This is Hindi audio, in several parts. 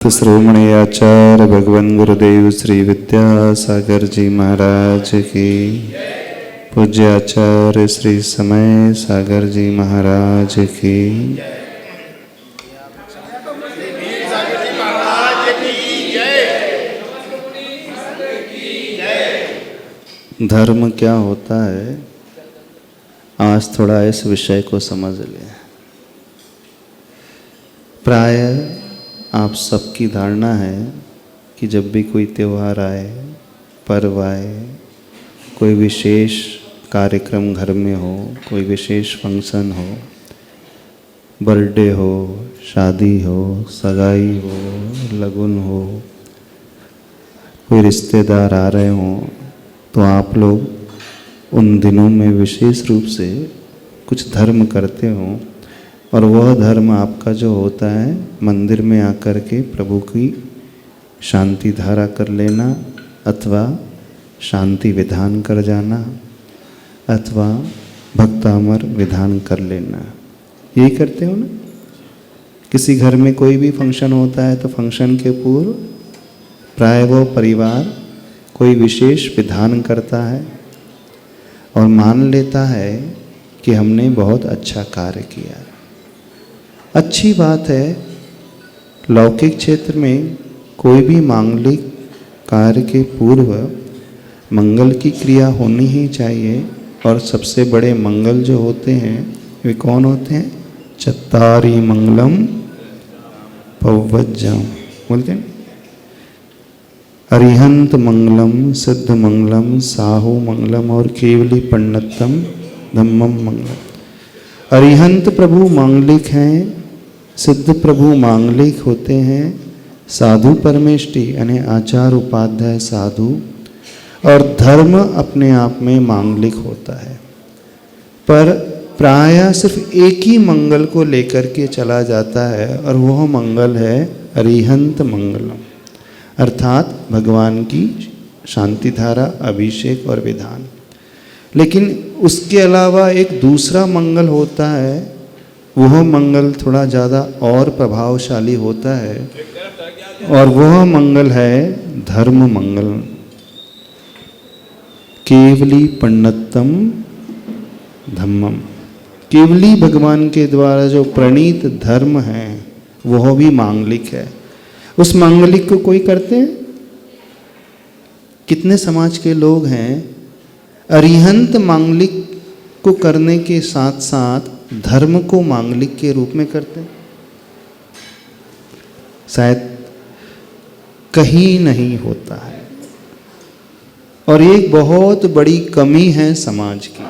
श्रोमणी आचार्य भगवान गुरुदेव श्री विद्यासागर जी महाराज की, पूज्य आचार्य श्री समय सागर जी महाराज की। धर्म क्या होता है, आज थोड़ा इस विषय को समझ लें। प्राय आप सबकी धारणा है कि जब भी कोई त्यौहार आए, पर्व आए, कोई विशेष कार्यक्रम घर में हो, कोई विशेष फंक्शन हो, बर्थडे हो, शादी हो, सगाई हो, लगन हो, कोई रिश्तेदार आ रहे हों, तो आप लोग उन दिनों में विशेष रूप से कुछ धर्म करते हो। और वह धर्म आपका जो होता है, मंदिर में आकर के प्रभु की शांति धारा कर लेना, अथवा शांति विधान कर जाना, अथवा भक्तामर विधान कर लेना। यही करते हो ना। किसी घर में कोई भी फंक्शन होता है तो फंक्शन के पूर्व प्राय वो परिवार कोई विशेष विधान करता है और मान लेता है कि हमने बहुत अच्छा कार्य किया। अच्छी बात है, लौकिक क्षेत्र में कोई भी मांगलिक कार्य के पूर्व मंगल की क्रिया होनी ही चाहिए। और सबसे बड़े मंगल जो होते हैं वे कौन होते हैं? चत्तारी मंगलम पवज्जम बोलते हैं। अरिहंत मंगलम, सिद्ध मंगलम, साहु मंगलम और केवली पंडितम धम्मम मंगलम। अरिहंत प्रभु मांगलिक हैं, सिद्ध प्रभु मांगलिक होते हैं, साधु परमेष्टि यानी आचार उपाध्याय साधु, और धर्म अपने आप में मांगलिक होता है। पर प्रायः सिर्फ एक ही मंगल को लेकर के चला जाता है और वह मंगल है अरिहंत मंगलम, अर्थात भगवान की शांति धारा, अभिषेक और विधान। लेकिन उसके अलावा एक दूसरा मंगल होता है, वह मंगल थोड़ा ज़्यादा और प्रभावशाली होता है, और वह मंगल है धर्म मंगल। केवली पंडितम धम्मम, केवली भगवान के द्वारा जो प्रणीत धर्म है वह भी मांगलिक है। उस मांगलिक को कोई करते हैं? कितने समाज के लोग हैं अरिहंत मांगलिक को करने के साथ साथ धर्म को मांगलिक के रूप में करते हैं? शायद कहीं नहीं होता है। और एक बहुत बड़ी कमी है समाज की।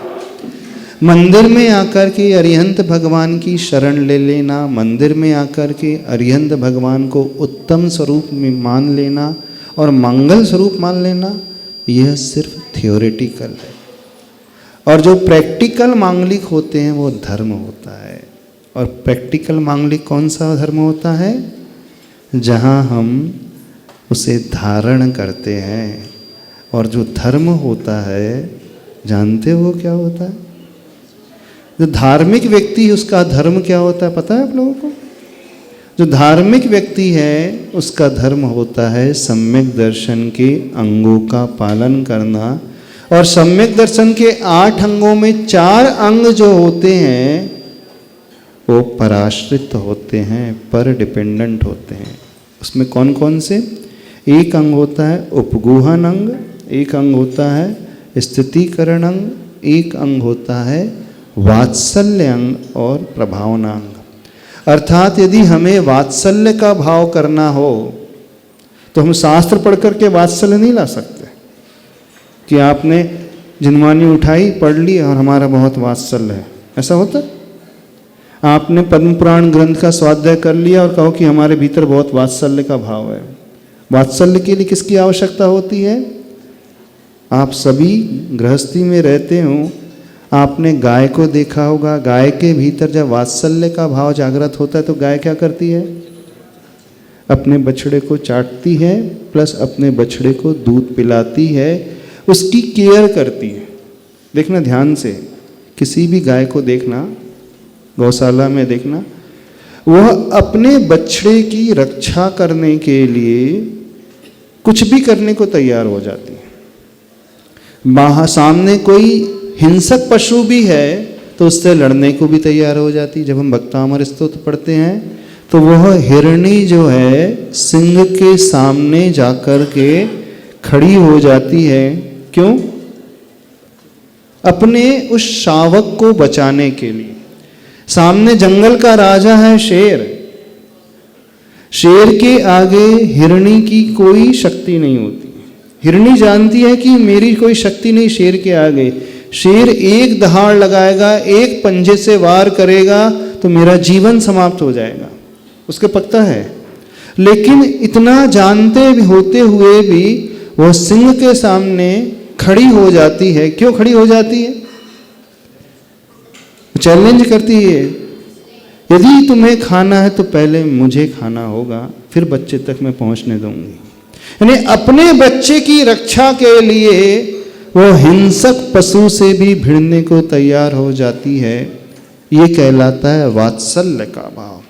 मंदिर में आकर के अरिहंत भगवान की शरण ले लेना, मंदिर में आकर के अरिहंत भगवान को उत्तम स्वरूप में मान लेना और मंगल स्वरूप मान लेना, यह सिर्फ थियोरेटिकल है। और जो प्रैक्टिकल मांगलिक होते हैं वो धर्म होता है। और प्रैक्टिकल मांगलिक कौन सा धर्म होता है? जहाँ हम उसे धारण करते हैं। और जो धर्म होता है, जानते हो क्या होता है? जो धार्मिक व्यक्ति, उसका धर्म क्या होता है पता है आप लोगों को? जो धार्मिक व्यक्ति है उसका धर्म होता है सम्यक दर्शन के अंगों का पालन करना। और सम्यक दर्शन के 8 अंगों में 4 अंग जो होते हैं वो पराश्रित होते हैं, पर डिपेंडेंट होते हैं। उसमें कौन कौन से? एक अंग होता है उपगूहन अंग, एक अंग होता है स्थितीकरण अंग, एक अंग होता है वात्सल्य अंग और प्रभावना अंग। अर्थात यदि हमें वात्सल्य का भाव करना हो तो हम शास्त्र पढ़ करके वात्सल्य नहीं ला सकते कि आपने जिनवानी उठाई, पढ़ ली और हमारा बहुत वात्सल्य है। ऐसा होता? आपने पद्म पुराण ग्रंथ का स्वाध्याय कर लिया और कहो कि हमारे भीतर बहुत वात्सल्य का भाव है। वात्सल्य के लिए किसकी आवश्यकता होती है? आप सभी गृहस्थी में रहते हो, आपने गाय को देखा होगा। गाय के भीतर जब वात्सल्य का भाव जागृत होता है तो गाय क्या करती है? अपने बछड़े को चाटती है, प्लस अपने बछड़े को दूध पिलाती है, उसकी केयर करती है। देखना ध्यान से, किसी भी गाय को देखना, गौशाला में देखना, वह अपने बछड़े की रक्षा करने के लिए कुछ भी करने को तैयार हो जाती है। बाहर सामने कोई हिंसक पशु भी है तो उससे लड़ने को भी तैयार हो जाती है। जब हम भक्तामर स्तोत्र पढ़ते हैं तो वह हिरणी जो है सिंह के सामने जाकर के खड़ी हो जाती है। क्यों? अपने उस शावक को बचाने के लिए। सामने जंगल का राजा है शेर, शेर के आगे हिरणी की कोई शक्ति नहीं होती। हिरणी जानती है कि मेरी कोई शक्ति नहीं शेर के आगे। शेर एक दहाड़ लगाएगा, एक पंजे से वार करेगा तो मेरा जीवन समाप्त हो जाएगा, उसके पता है। लेकिन इतना जानते भी होते हुए भी वह सिंह के सामने खड़ी हो जाती है। क्यों खड़ी हो जाती है? चैलेंज करती है, यदि तुम्हें खाना है तो पहले मुझे खाना होगा, फिर बच्चे तक मैं पहुंचने दूंगी। यानी अपने बच्चे की रक्षा के लिए वो हिंसक पशु से भी भिड़ने को तैयार हो जाती है। ये कहलाता है वात्सल्य का भाव।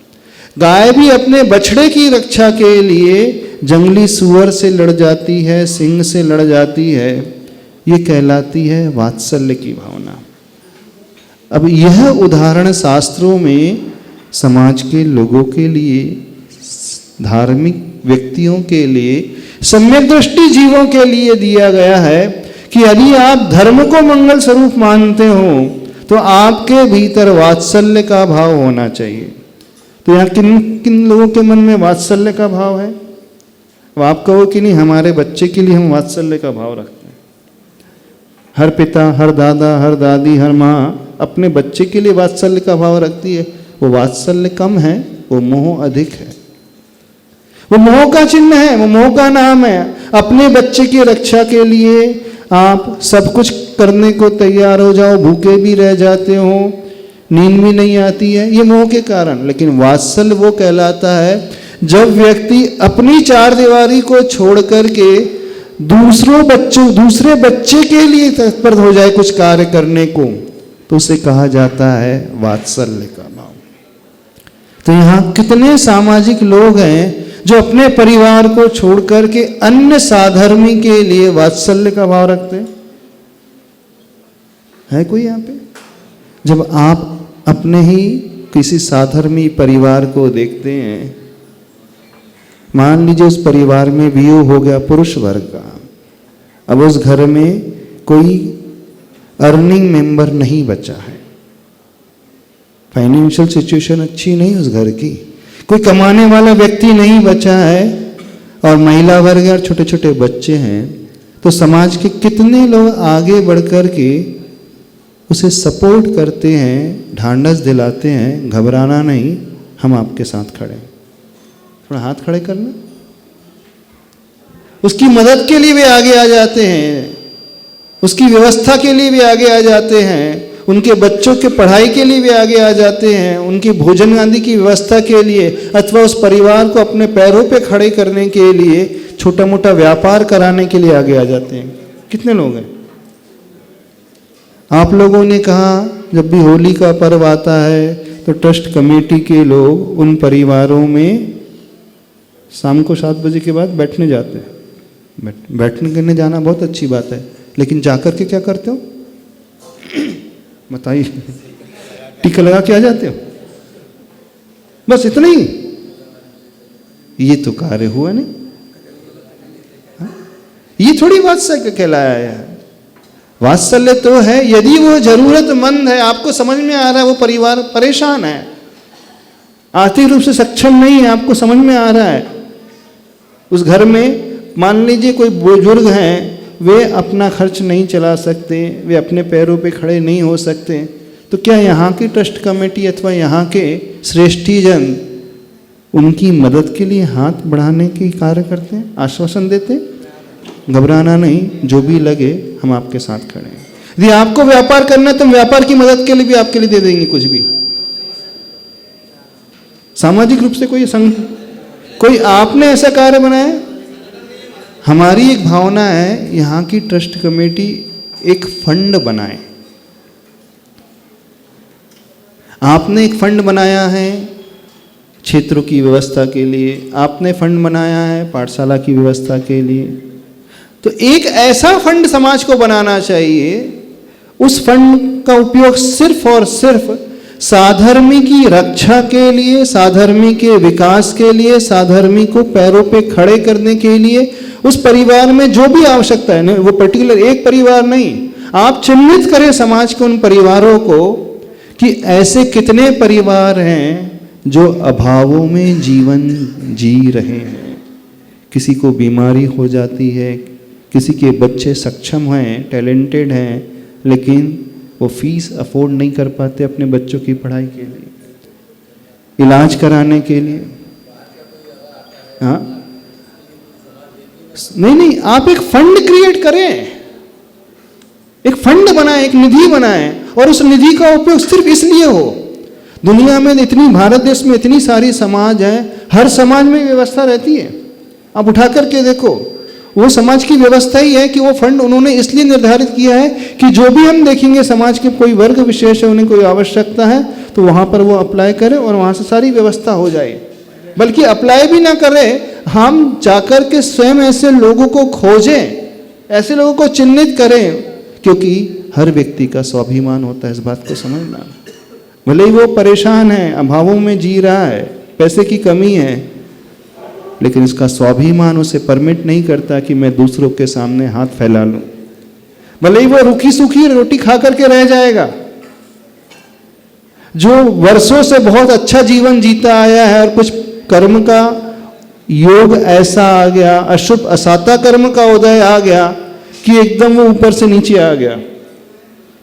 गाय भी अपने बछड़े की रक्षा के लिए जंगली सुअर से लड़ जाती है, सिंह से लड़ जाती है। ये कहलाती है वात्सल्य की भावना। अब यह उदाहरण शास्त्रों में समाज के लोगों के लिए, धार्मिक व्यक्तियों के लिए, सम्यक दृष्टि जीवों के लिए दिया गया है कि यदि आप धर्म को मंगल स्वरूप मानते हो तो आपके भीतर वात्सल्य का भाव होना चाहिए। तो यहाँ किन किन लोगों के मन में वात्सल्य का भाव है? वो आप कहो कि नहीं, हमारे बच्चे के लिए हम वात्सल्य का भाव रखते हैं। हर पिता, हर दादा, हर दादी, हर माँ अपने बच्चे के लिए वात्सल्य का भाव रखती है। वो वात्सल्य कम है, वो मोह अधिक है। वो मोह का चिन्ह है, वो मोह का नाम है। अपने बच्चे की रक्षा के लिए आप सब कुछ करने को तैयार हो जाओ, भूखे भी रह जाते हो, नींद भी नहीं आती है, ये मोह के कारण। लेकिन वात्सल्य वो कहलाता है जब व्यक्ति अपनी चार दीवारी को छोड़ करके दूसरे बच्चे के लिए तत्पर हो जाए कुछ कार्य करने को, तो उसे कहा जाता है वात्सल्य का भाव। तो यहाँ कितने सामाजिक लोग हैं जो अपने परिवार को छोड़ करके अन्य साधर्मी के लिए वात्सल्य का भाव रखते हैं? है कोई यहाँ पे? जब आप अपने ही किसी साधर्मी परिवार को देखते हैं, मान लीजिए उस परिवार में वियोग हो गया पुरुष वर्ग का, अब उस घर में कोई अर्निंग मेंबर नहीं बचा है, फाइनेंशियल सिचुएशन अच्छी नहीं उस घर की, कोई कमाने वाला व्यक्ति नहीं बचा है, और महिला वर्ग और छोटे छोटे बच्चे हैं, तो समाज के कितने लोग आगे बढ़कर के उसे सपोर्ट करते हैं, ढांढस दिलाते हैं, घबराना नहीं, हम आपके साथ खड़े हैं। थोड़ा हाथ खड़े करना, उसकी मदद के लिए भी आगे आ जाते हैं, उसकी व्यवस्था के लिए भी आगे आ जाते हैं, उनके बच्चों के पढ़ाई के लिए भी आगे आ जाते हैं, उनकी भोजन आदि की व्यवस्था के लिए, अथवा उस परिवार को अपने पैरों पे खड़े करने के लिए, छोटा मोटा व्यापार कराने के लिए आगे आ जाते हैं। कितने लोग हैं? आप लोगों ने कहा जब भी होली का पर्व आता है तो ट्रस्ट कमेटी के लोग उन परिवारों में शाम को 7 बजे के बाद बैठने जाते हैं। बैठने करने जाना बहुत अच्छी बात है, लेकिन जाकर के क्या करते हो बताइए? टीका लगा के आ जाते हो, बस इतना ही। ये तो कार्य हुआ नहीं। ये थोड़ी वात्सल्य कहलाया है। वात्सल्य तो है यदि वो जरूरतमंद है, आपको समझ में आ रहा है वो परिवार परेशान है, आर्थिक रूप से सक्षम नहीं है, आपको समझ में आ रहा है। उस घर में मान लीजिए कोई बुजुर्ग हैं, वे अपना खर्च नहीं चला सकते, वे अपने पैरों पे खड़े नहीं हो सकते, तो क्या यहाँ की ट्रस्ट कमेटी अथवा यहाँ के श्रेष्ठीजन उनकी मदद के लिए हाथ बढ़ाने की कार्य करते हैं, आश्वासन देते हैं? घबराना नहीं, जो भी लगे हम आपके साथ खड़े हैं। यदि आपको व्यापार करना है तो व्यापार की मदद के लिए भी आपके लिए दे देंगे कुछ भी। सामाजिक रूप से कोई आपने ऐसा कार्य बनाया? हमारी एक भावना है यहाँ की ट्रस्ट कमेटी एक फंड बनाए। आपने एक फंड बनाया है, क्षेत्रों की व्यवस्था के लिए, आपने फंड बनाया है पाठशाला की व्यवस्था के लिए, तो एक ऐसा फंड समाज को बनाना चाहिए, उस फंड का उपयोग सिर्फ और सिर्फ साधर्मी की रक्षा के लिए, साधर्मी के विकास के लिए, साधर्मी को पैरों पे खड़े करने के लिए, उस परिवार में जो भी आवश्यकता है, वो पर्टिकुलर एक परिवार नहीं, आप चिन्हित करें समाज के उन परिवारों को कि ऐसे कितने परिवार हैं जो अभावों में जीवन जी रहे हैं। किसी को बीमारी हो जाती है, किसी के बच्चे सक्षम हैं, टैलेंटेड हैं, लेकिन वो फीस अफोर्ड नहीं कर पाते अपने बच्चों की पढ़ाई के लिए, इलाज कराने के लिए। हाँ, नहीं, आप एक फंड क्रिएट करें, एक फंड बनाएं, एक निधि बनाएं, और उस निधि का उपयोग सिर्फ इसलिए हो। दुनिया में इतनी, भारत देश में इतनी सारी समाज है, हर समाज में व्यवस्था रहती है, आप उठा करके देखो, वो समाज की व्यवस्था ही है कि वो फंड उन्होंने इसलिए निर्धारित किया है कि जो भी हम देखेंगे समाज के कोई वर्ग विशेष है, उन्हें कोई आवश्यकता है, तो वहाँ पर वो अप्लाई करें और वहाँ से सारी व्यवस्था हो जाए। बल्कि अप्लाई भी ना करें, हम जाकर के स्वयं ऐसे लोगों को खोजें, ऐसे लोगों को चिन्हित करें, क्योंकि हर व्यक्ति का स्वाभिमान होता है, इस बात को समझना। भले ही वो परेशान है, अभावों में जी रहा है, पैसे की कमी है, लेकिन इसका स्वाभिमान उसे परमिट नहीं करता कि मैं दूसरों के सामने हाथ फैला लूं। भले ही वो रूखी सूखी रोटी खा करके रह जाएगा, जो वर्षों से बहुत अच्छा जीवन जीता आया है और कुछ कर्म का योग ऐसा आ गया, अशुभ असाता कर्म का उदय आ गया कि एकदम वो ऊपर से नीचे आ गया।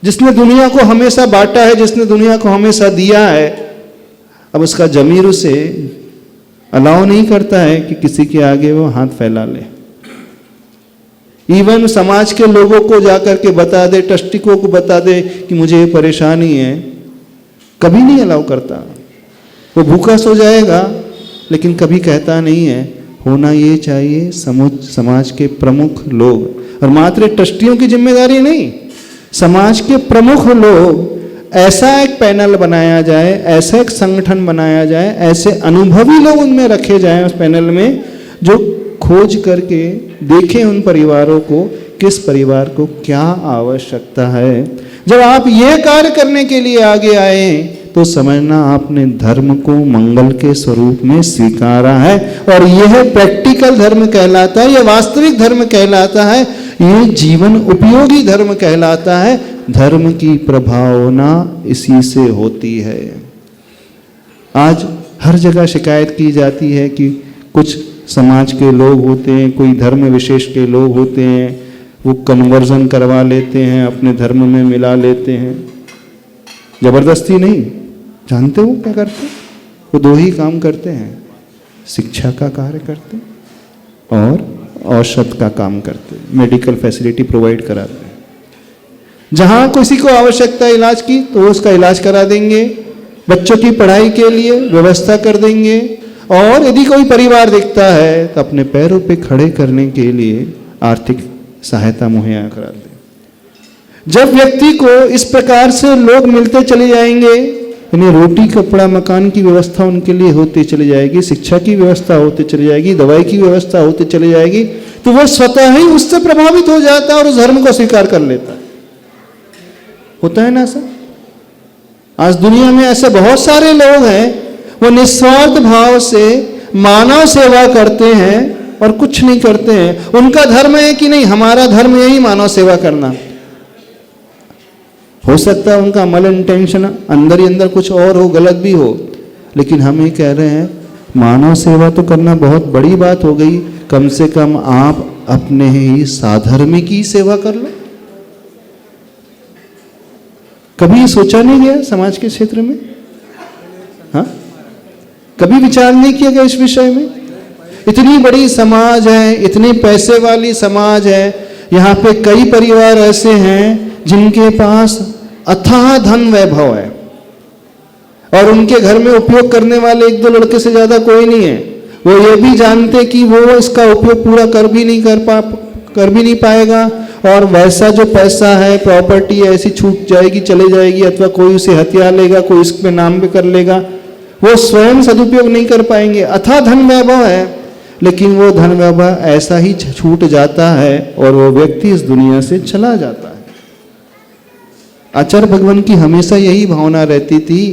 जिसने दुनिया को हमेशा बांटा है, जिसने दुनिया को हमेशा दिया है, अब उसका जमीर उसे अलाउ नहीं करता है कि किसी के आगे वो हाथ फैला ले। इवन समाज के लोगों को जाकर के बता दे, ट्रस्टिकों को बता दे कि मुझे ये परेशानी है, कभी नहीं अलाउ करता। वो भूखा सो जाएगा, लेकिन कभी कहता नहीं है। होना ये चाहिए समाज के प्रमुख लोग, और मात्र ट्रस्टियों की जिम्मेदारी नहीं, समाज के प्रमुख लोग, ऐसा एक पैनल बनाया जाए, ऐसा एक संगठन बनाया जाए, ऐसे अनुभवी लोग उनमें रखे जाएं उस पैनल में, जो खोज करके देखें उन परिवारों को, किस परिवार को क्या आवश्यकता है। जब आप ये कार्य करने के लिए आगे आए तो समझना आपने धर्म को मंगल के स्वरूप में स्वीकारा है, और यह प्रैक्टिकल धर्म कहलाता है, यह वास्तविक धर्म कहलाता है, ये जीवन उपयोगी धर्म कहलाता है। धर्म की प्रभावना इसी से होती है। आज हर जगह शिकायत की जाती है कि कुछ समाज के लोग होते हैं, कोई धर्म विशेष के लोग होते हैं, वो कन्वर्जन करवा लेते हैं, अपने धर्म में मिला लेते हैं। जबरदस्ती नहीं, जानते हो क्या करते हैं? वो दो ही काम करते हैं, शिक्षा का कार्य करते हैं और औषध का काम करते हैं, मेडिकल फैसिलिटी प्रोवाइड कराते हैं। जहां किसी को आवश्यकता है इलाज की, तो वो उसका इलाज करा देंगे, बच्चों की पढ़ाई के लिए व्यवस्था कर देंगे, और यदि कोई परिवार दिखता है तो अपने पैरों पे खड़े करने के लिए आर्थिक सहायता मुहैया करा दें। जब व्यक्ति को इस प्रकार से लोग मिलते चले जाएंगे, यानी रोटी कपड़ा मकान की व्यवस्था उनके लिए होती चली जाएगी, शिक्षा की व्यवस्था होती चली जाएगी, दवाई की व्यवस्था होती चली जाएगी, तो वो स्वतः ही उससे प्रभावित हो जाता है और उस धर्म को स्वीकार कर लेता है। होता है ना ऐसा? आज दुनिया में ऐसे बहुत सारे लोग हैं, वो निस्वार्थ भाव से मानव सेवा करते हैं और कुछ नहीं करते हैं। उनका धर्म है कि नहीं, हमारा धर्म यही मानव सेवा करना। हो सकता है उनका मल इंटेंशन अंदर ही अंदर कुछ और हो, गलत भी हो, लेकिन हम ये कह रहे हैं मानव सेवा तो करना बहुत बड़ी बात हो गई, कम से कम आप अपने ही साधर्मी की सेवा कर लो। कभी सोचा नहीं गया समाज के क्षेत्र में? हाँ, कभी विचार नहीं किया गया इस विषय में? इतनी बड़ी समाज है, इतनी पैसे वाली समाज है, यहाँ पे कई परिवार ऐसे हैं जिनके पास अथाह धन वैभव है, और उनके घर में उपयोग करने वाले एक दो लड़के से ज्यादा कोई नहीं है। वो ये भी जानते कि वो इसका उपयोग पूरा कर भी नहीं पाएगा, और वैसा जो पैसा है, प्रॉपर्टी ऐसी छूट जाएगी, चले जाएगी, अथवा कोई उसे हथिया लेगा, कोई इसके नाम पे कर लेगा, वो स्वयं सदुपयोग नहीं कर पाएंगे। अथाह धन वैभव है, लेकिन वो धन वैभव ऐसा ही छूट जाता है और वो व्यक्ति इस दुनिया से चला जाता है। आचार्य भगवान की हमेशा यही भावना रहती थी,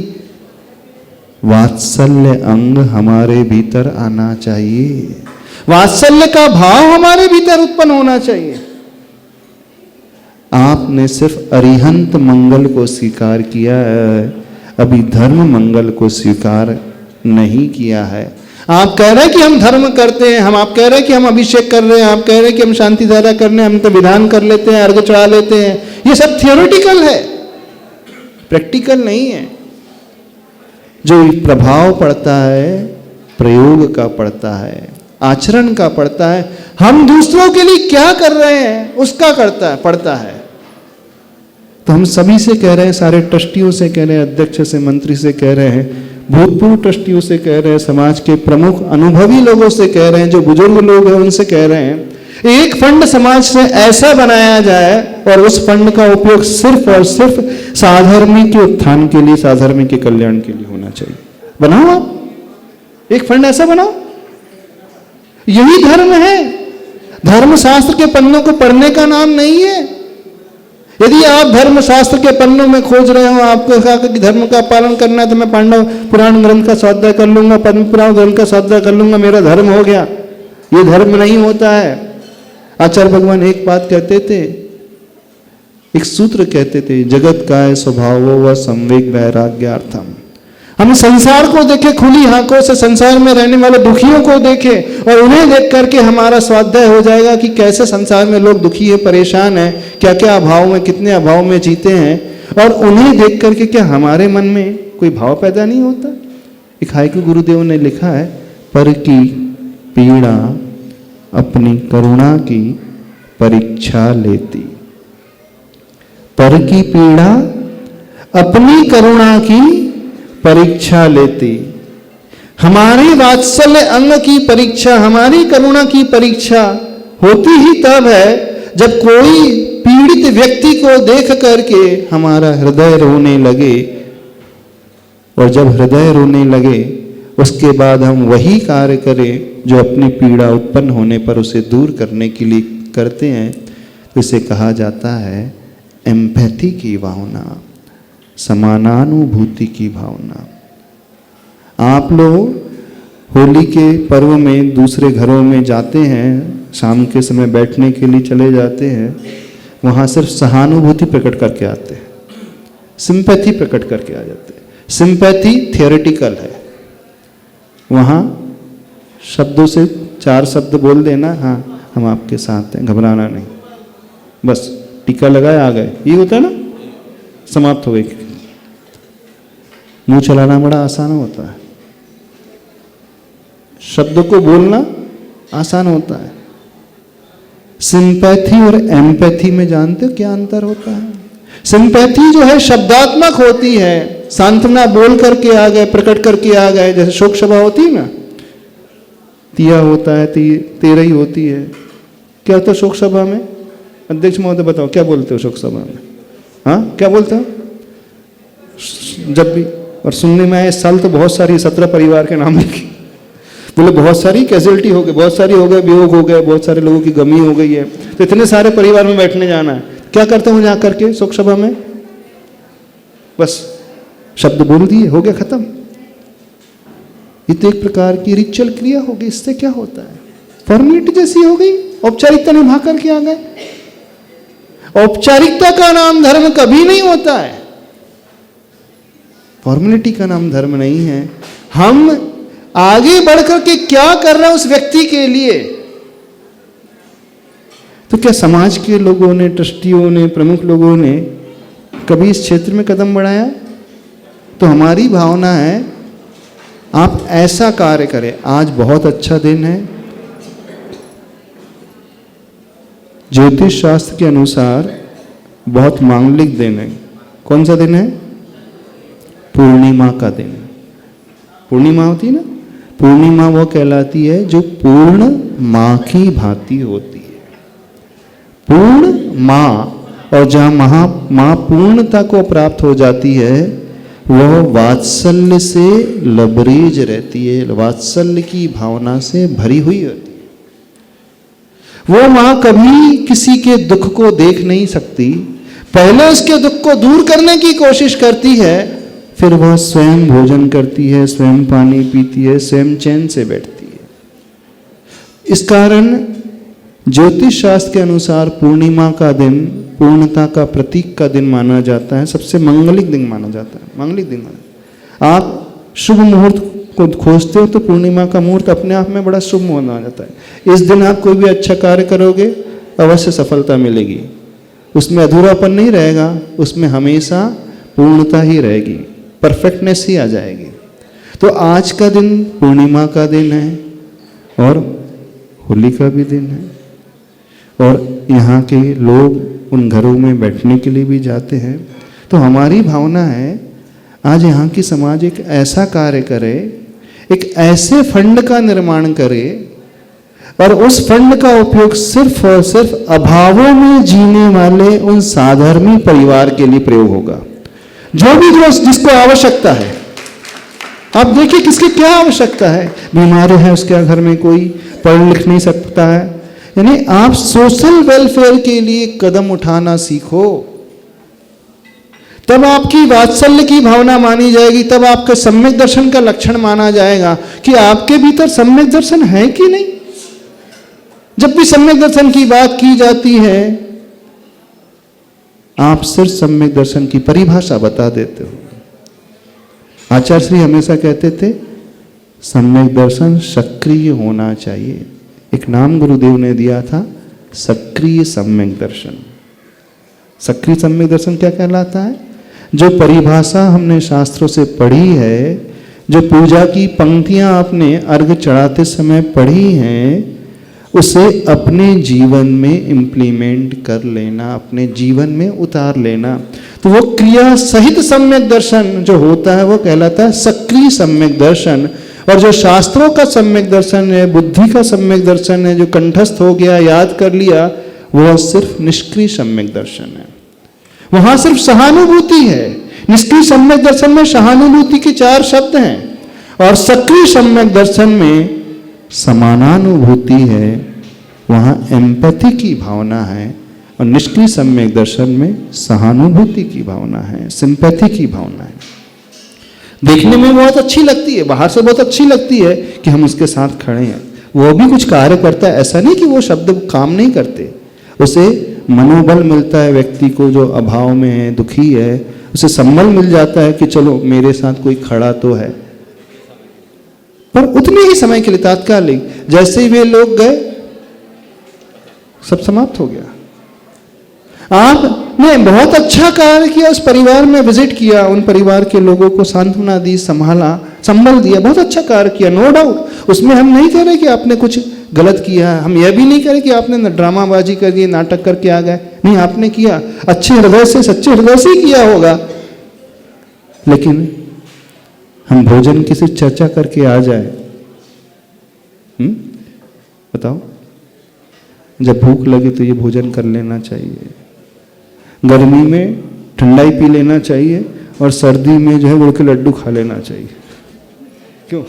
वात्सल्य अंग हमारे भीतर आना चाहिए, वात्सल्य का भाव हमारे भीतर उत्पन्न होना चाहिए। आपने सिर्फ अरिहंत मंगल को स्वीकार किया है, अभी धर्म मंगल को स्वीकार नहीं किया है। आप कह रहे हैं कि हम धर्म करते हैं, आप कह रहे हैं कि हम अभिषेक कर रहे हैं, आप कह रहे हैं कि हम शांति धारा कर रहे हैं, हम तो विधान कर लेते हैं, अर्घ चढ़ा लेते हैं, ये सब थियोरेटिकल है, प्रैक्टिकल नहीं है। जो प्रभाव पड़ता है प्रयोग का पड़ता है, आचरण का पड़ता है, हम दूसरों के लिए क्या कर रहे हैं उसका पड़ता है। तो हम सभी से कह रहे हैं, सारे ट्रस्टियों से कह रहे हैं, अध्यक्ष से, मंत्री से कह रहे हैं, भूतपूर्व ट्रस्टियों से कह रहे हैं, समाज के प्रमुख अनुभवी लोगों से कह रहे हैं, जो बुजुर्ग लोग हैं उनसे कह रहे हैं, एक फंड समाज से ऐसा बनाया जाए और उस फंड का उपयोग सिर्फ और सिर्फ साधर्मी के उत्थान के लिए, साधर्मी के कल्याण के लिए होना चाहिए। बनाओ, आप एक फंड ऐसा बनाओ, यही धर्म है। धर्मशास्त्र के पन्नों को पढ़ने का नाम नहीं है। यदि आप धर्मशास्त्र के पन्नों में खोज रहे हो, आपको कहा कि धर्म का पालन करना है, तो मैं पांडव पुराण ग्रंथ का स्वाध्याय कर लूंगा, पद्म पुराण ग्रंथ का स्वाध्याय कर लूंगा, मेरा धर्म हो गया, ये धर्म नहीं होता है। आचार्य भगवान एक बात कहते थे, एक सूत्र कहते थे, जगत काय स्वभावो व संवेग वैराग्यार्थम। हम संसार को देखें खुली आंखों से, संसार में रहने वाले दुखियों को देखें और उन्हें देख करके हमारा स्वाध्याय हो जाएगा कि कैसे संसार में लोग दुखी है, परेशान है, क्या क्या अभाव में, कितने अभाव में जीते हैं, और उन्हें देख करके क्या हमारे मन में कोई भाव पैदा नहीं होता। एक हाइकु गुरुदेव ने लिखा है, पर की पीड़ा अपनी करुणा की परीक्षा लेती, पर की पीड़ा अपनी करुणा की परीक्षा लेती। हमारी वात्सल्य अंग की परीक्षा, हमारी करुणा की परीक्षा होती ही तब है जब कोई पीड़ित व्यक्ति को देख करके हमारा हृदय रोने लगे, और जब हृदय रोने लगे उसके बाद हम वही कार्य करें जो अपनी पीड़ा उत्पन्न होने पर उसे दूर करने के लिए करते हैं। तो इसे कहा जाता है एम्पैथी की भावना, समानानुभूति की भावना। आप लोग होली के पर्व में दूसरे घरों में जाते हैं, शाम के समय बैठने के लिए चले जाते हैं, वहाँ सिर्फ सहानुभूति प्रकट करके आते हैं, सिंपैथी प्रकट करके आ जाते हैं। सिंपैथी थियोरेटिकल है, वहाँ शब्दों से 4 शब्द बोल देना, हाँ हम आपके साथ हैं, घबराना नहीं, बस टीका लगाए आ गए, ये होता है ना, समाप्त हो गई। मुंह चलाना बड़ा आसान होता है, शब्दों को बोलना आसान होता है। सिंपैथी और एम्पैथी में जानते हो क्या अंतर होता है? सिंपैथी जो है शब्दात्मक होती है, सांत्वना बोल करके आ गए, प्रकट करके आ गए, जैसे शोक सभा होती है ना, तिया होता है, तेरही होती है। क्या होता है शोक सभा में? अध्यक्ष महोदय बताओ क्या बोलते हो शोक सभा में? हाँ क्या बोलते हो जब भी? और सुनने में आए इस साल तो बहुत सारी 17 परिवार के नाम लिखे, बोले बहुत सारी कैजुअलिटी हो गई, बहुत सारी हो गए, वियोग हो गए, बहुत सारे लोगों की गमी हो गई है, तो इतने सारे परिवार में बैठने जाना है, क्या करते हो जा करके शोक सभा में? बस शब्द बोल दिए, हो गया खत्म। ये तो एक प्रकार की रिचुअल क्रिया हो गई। इससे क्या होता है? फॉर्मेलिटी जैसी हो गई, औपचारिकता निभा करके आ गए। औपचारिकता का नाम धर्म कभी नहीं होता है, फॉर्मेलिटी का नाम धर्म नहीं है। हम आगे बढ़कर के क्या कर रहे हैं उस व्यक्ति के लिए। तो क्या समाज के लोगों ने, ट्रस्टियों ने, प्रमुख लोगों ने कभी इस क्षेत्र में कदम बढ़ाया? तो हमारी भावना है आप ऐसा कार्य करें। आज बहुत अच्छा दिन है, ज्योतिष शास्त्र के अनुसार बहुत मांगलिक दिन है। कौन सा दिन है? पूर्णिमा का दिन। पूर्णिमा होती है ना, पूर्णिमा वो कहलाती है जो पूर्ण माँ की भांति होती है। पूर्ण माँ, और जहाँ माँ पूर्णता को प्राप्त हो जाती है वह वात्सल्य से लबरेज रहती है, वात्सल्य की भावना से भरी हुई होती है। वो माँ कभी किसी के दुख को देख नहीं सकती, पहले उसके दुख को दूर करने की कोशिश करती है, फिर वह स्वयं भोजन करती है, स्वयं पानी पीती है, स्वयं चैन से बैठती है। इस कारण ज्योतिष शास्त्र के अनुसार पूर्णिमा का दिन पूर्णता का प्रतीक का दिन माना जाता है, सबसे मंगलिक दिन माना जाता है, मंगलिक दिन माना। आप शुभ मुहूर्त को खोजते हो तो पूर्णिमा का मुहूर्त अपने आप में बड़ा शुभ माना जाता है। इस दिन आप कोई भी अच्छा कार्य करोगे, अवश्य सफलता मिलेगी, उसमें अधूरापन नहीं रहेगा, उसमें हमेशा पूर्णता ही रहेगी, परफेक्टनेस ही आ जाएगी। तो आज का दिन पूर्णिमा का दिन है और होली का भी दिन है, और यहाँ के लोग उन घरों में बैठने के लिए भी जाते हैं। तो हमारी भावना है आज यहाँ की समाज एक ऐसा कार्य करे, एक ऐसे फंड का निर्माण करे, और उस फंड का उपयोग सिर्फ और सिर्फ अभावों में जीने वाले उन साधर्मी परिवार के लिए प्रयोग होगा। जो जिसको आवश्यकता है, आप देखिए किसकी क्या आवश्यकता है, बीमार है, उसके घर में कोई पढ़ लिख नहीं सकता है, यानी आप सोशल वेलफेयर के लिए कदम उठाना सीखो, तब आपकी वात्सल्य की भावना मानी जाएगी, तब आपके सम्यक दर्शन का लक्षण माना जाएगा कि आपके भीतर सम्यक दर्शन है कि नहीं। जब भी सम्यक दर्शन की बात की जाती है, आप सिर्फ सम्यक दर्शन की परिभाषा बता देते हो। आचार्य श्री हमेशा कहते थे सम्यक दर्शन सक्रिय होना चाहिए। एक नाम गुरुदेव ने दिया था, सक्रिय सम्यक दर्शन। सक्रिय सम्यक दर्शन क्या कहलाता है? जो परिभाषा हमने शास्त्रों से पढ़ी है, जो पूजा की पंक्तियां आपने अर्घ चढ़ाते समय पढ़ी हैं, उसे अपने जीवन में इम्प्लीमेंट कर लेना, अपने जीवन में उतार लेना। तो वो क्रिया सहित सम्यक दर्शन जो होता है वो कहलाता है सक्रिय सम्यक दर्शन। और जो शास्त्रों का सम्यक दर्शन है, बुद्धि का सम्यक दर्शन है, जो कंठस्थ हो गया, याद कर लिया, वह सिर्फ निष्क्रिय सम्यक दर्शन है। वहां सिर्फ सहानुभूति है। निष्क्रिय सम्यक दर्शन में सहानुभूति के 4 शब्द हैं, और सक्रिय सम्यक दर्शन में समानानुभूति है, वहां एम्पैथी की भावना है, और निष्क्रिय सम्यक दर्शन में सहानुभूति की भावना है, सिंपैथी की भावना है। देखने में बहुत अच्छी लगती है, बाहर से बहुत अच्छी लगती है कि हम उसके साथ खड़े हैं, वो भी कुछ कार्य करता है, ऐसा नहीं कि वो शब्द काम नहीं करते, उसे मनोबल मिलता है व्यक्ति को जो अभाव में है, दुखी है, उसे संबल मिल जाता है कि चलो मेरे साथ कोई खड़ा तो है, पर उतने ही समय के लिए तात्कालिक। जैसे ही वे लोग गए सब समाप्त हो गया। आपने बहुत अच्छा कार्य किया, उस परिवार में विजिट किया, उन परिवार के लोगों को सांत्वना दी, संभाला, संबल दिया, बहुत अच्छा कार्य किया, नो डाउट। उसमें हम नहीं कह रहे कि आपने कुछ गलत किया है, हम यह भी नहीं कह रहे कि आपने ड्रामाबाजी कर दी, नाटक करके आ गए, नहीं, आपने किया अच्छे हृदय से, सच्चे हृदय से किया होगा। लेकिन हम भोजन की सिर्फ चर्चा करके आ जाए, बताओ, जब भूख लगे तो ये भोजन कर लेना चाहिए, गर्मी में ठंडाई पी लेना चाहिए, और सर्दी में जो है गुड़ के लड्डू खा लेना चाहिए। क्यों?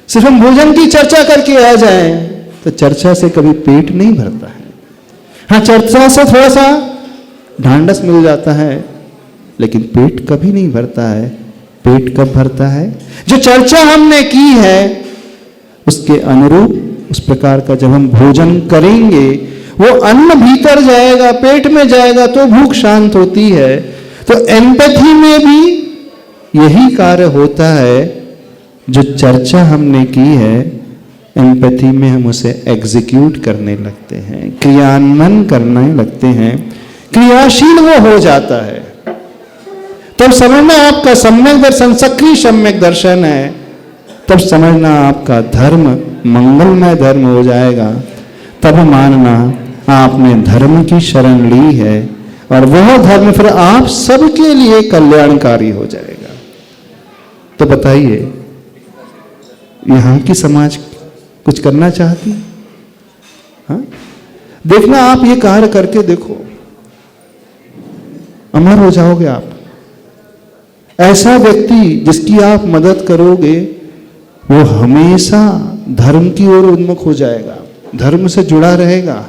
सिर्फ हम भोजन की चर्चा करके आ जाएं तो चर्चा से कभी पेट नहीं भरता है। हाँ, चर्चा से थोड़ा सा ढांढस मिल जाता है, लेकिन पेट कभी नहीं भरता है। पेट कब भरता है? जो चर्चा हमने की है उसके अनुरूप, उस प्रकार का जब हम भोजन करेंगे, वो अन्न भीतर जाएगा, पेट में जाएगा, तो भूख शांत होती है। तो एम्पैथी में भी यही कार्य होता है। जो चर्चा हमने की है, एम्पैथी में हम उसे एग्जीक्यूट करने लगते हैं, क्रियान्वयन करने लगते हैं, क्रियाशील वो हो जाता है। तब समझना आपका सम्यक दर्शन सक्रिय सम्यक दर्शन है, तब समझना आपका धर्म मंगलमय धर्म हो जाएगा। तब मानना आपने धर्म की शरण ली है, और वह धर्म फिर आप सबके लिए कल्याणकारी हो जाएगा। तो बताइए, यहाँ की समाज कुछ करना चाहती? हाँ, देखना, आप ये कार्य करके देखो, अमर हो जाओगे आप। ऐसा व्यक्ति जिसकी आप मदद करोगे वो हमेशा धर्म की ओर उन्मुख हो जाएगा, धर्म से जुड़ा रहेगा।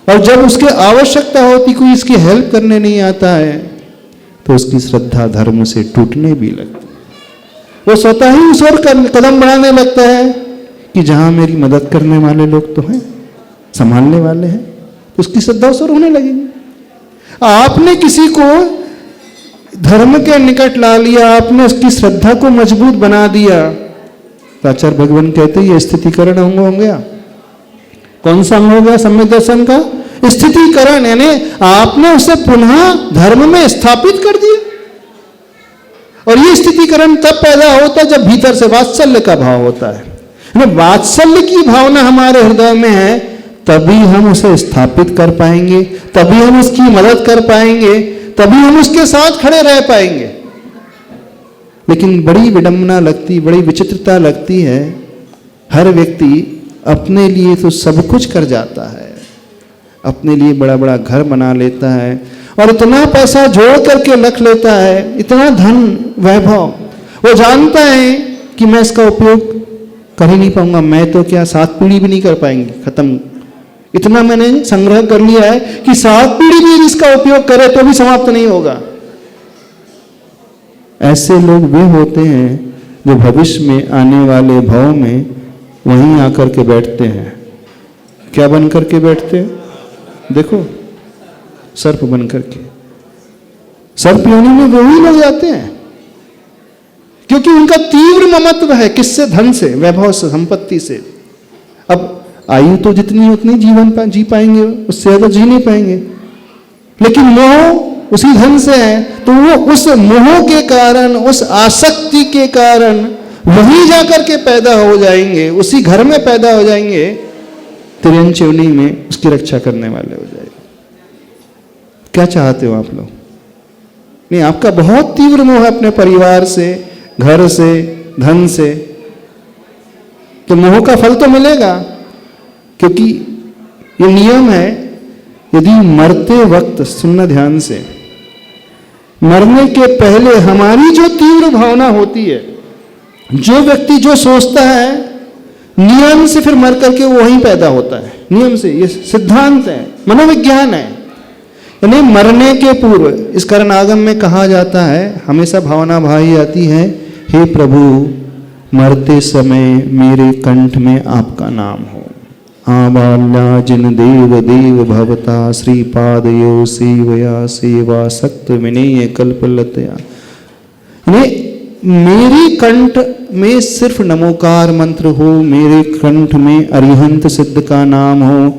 और जब उसके आवश्यकता होती, कोई इसकी हेल्प करने नहीं आता है, तो उसकी श्रद्धा धर्म से टूटने भी लगती है। वो स्वतः ही उस ओर कदम बढ़ाने लगता है कि जहां मेरी मदद करने वाले लोग तो हैं, संभालने वाले हैं, तो उसकी श्रद्धा उस ओर होने लगेगी। आपने किसी को धर्म के निकट ला लिया, आपने उसकी श्रद्धा को मजबूत बना दिया, तो आचार्य भगवान कहते हैं ये स्थितिकरण अंग हो गया। कौन सा अंग हो गया सम्यक दर्शन का? स्थितिकरण, यानी आपने उसे पुनः धर्म में स्थापित कर दिया। और ये स्थितिकरण तब पैदा होता है जब भीतर से वात्सल्य का भाव होता है। वात्सल्य की भावना हमारे हृदय में है, तभी हम उसे स्थापित कर पाएंगे, तभी हम उसकी मदद कर पाएंगे, तभी हम उसके साथ खड़े रह पाएंगे। लेकिन बड़ी विडंबना लगती, बड़ी विचित्रता लगती है, हर व्यक्ति अपने लिए तो सब कुछ कर जाता है, अपने लिए बड़ा बड़ा घर बना लेता है और इतना पैसा जोड़ करके रख लेता है, इतना धन वैभव, वो जानता है कि मैं इसका उपयोग कर ही नहीं पाऊंगा, मैं तो क्या 7 पीढ़ी भी नहीं कर पाएंगे, खत्म। इतना मैंने संग्रह कर लिया है कि 7 पीढ़ी भी इसका उपयोग करे तो भी समाप्त नहीं होगा। ऐसे लोग वे होते हैं जो भविष्य में आने वाले भव में वहीं आकर के बैठते हैं। क्या बन करके बैठते हैं? देखो, सर्प बन करके, सर्प योनि में वही लोग जाते हैं, क्योंकि उनका तीव्र ममत्व है। किससे? धन से, वैभव से, संपत्ति से। अब आयु तो जितनी उतनी जीवन जी पाएंगे, उससे ज्यादा जी नहीं पाएंगे, लेकिन मोह उसी धन से है, तो वो उस मोह के कारण, उस आसक्ति के कारण वहीं जाकर के पैदा हो जाएंगे, उसी घर में पैदा हो जाएंगे, तिर्यंच योनि में उसकी रक्षा करने वाले हो जाएंगे। क्या चाहते हो आप लोग? नहीं, आपका बहुत तीव्र मोह है अपने परिवार से, घर से, धन से, तो मोह का फल तो मिलेगा, क्योंकि ये नियम है। यदि मरते वक्त, सुनना ध्यान से, मरने के पहले हमारी जो तीव्र भावना होती है, जो व्यक्ति जो सोचता है, नियम से फिर मर करके वो वहीं पैदा होता है। नियम से, ये सिद्धांत है, मनोविज्ञान है। यानी मरने के पूर्व, इस कारण आगम में कहा जाता है, हमेशा भावना भाई आती है, हे प्रभु मरते समय मेरे कंठ में आपका नाम हो। आबाल्या जिन देव देव भवता श्रीपादयो सेवया सेवा सक्त विनेय कल्पलतया। मेरी कंठ में सिर्फ नमोकार मंत्र हो, मेरे कंठ में अरिहंत सिद्ध का नाम हो,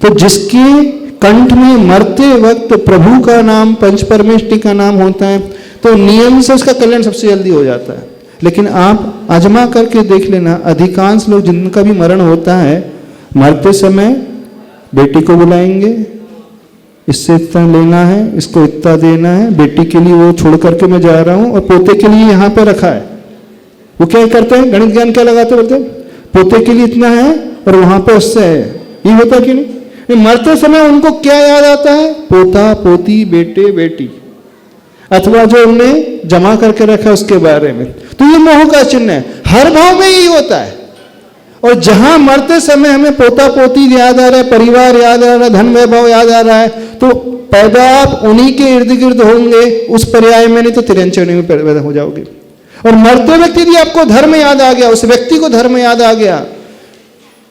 तो जिसके कंठ में मरते वक्त प्रभु का नाम, पंच परमेष्टि का नाम होता है, तो नियम से उसका कल्याण सबसे जल्दी हो जाता है। लेकिन आप आजमा करके देख लेना, अधिकांश लोग जिनका भी मरण होता है, मरते समय बेटी को बुलाएंगे, इससे इतना लेना है, इसको इतना देना है, बेटी के लिए वो छोड़ करके मैं जा रहा हूं, और पोते के लिए यहाँ पे रखा है। वो क्या करते हैं? गणित ज्ञान क्या लगाते बोलते हैं, पोते के लिए इतना है और वहां पे उससे है। ये होता कि नहीं? मरते समय उनको क्या याद आता है? पोता पोती, बेटे बेटी, अथवा जो उनने जमा करके रखा उसके बारे में। तो ये मोह का चिन्ह है, हर भाव में यही होता है। और जहां मरते समय हमें पोता पोती याद आ रहा है, परिवार याद आ रहा है, धन वैभव याद आ रहा है, तो पैदा आप उन्हीं के इर्द गिर्द होंगे, उस पर्याय में, नहीं तो तिर्यंच योनि में पैदा हो जाओगे। और मरते व्यक्ति यदि आपको धर्म याद आ गया, उस व्यक्ति को धर्म याद आ गया,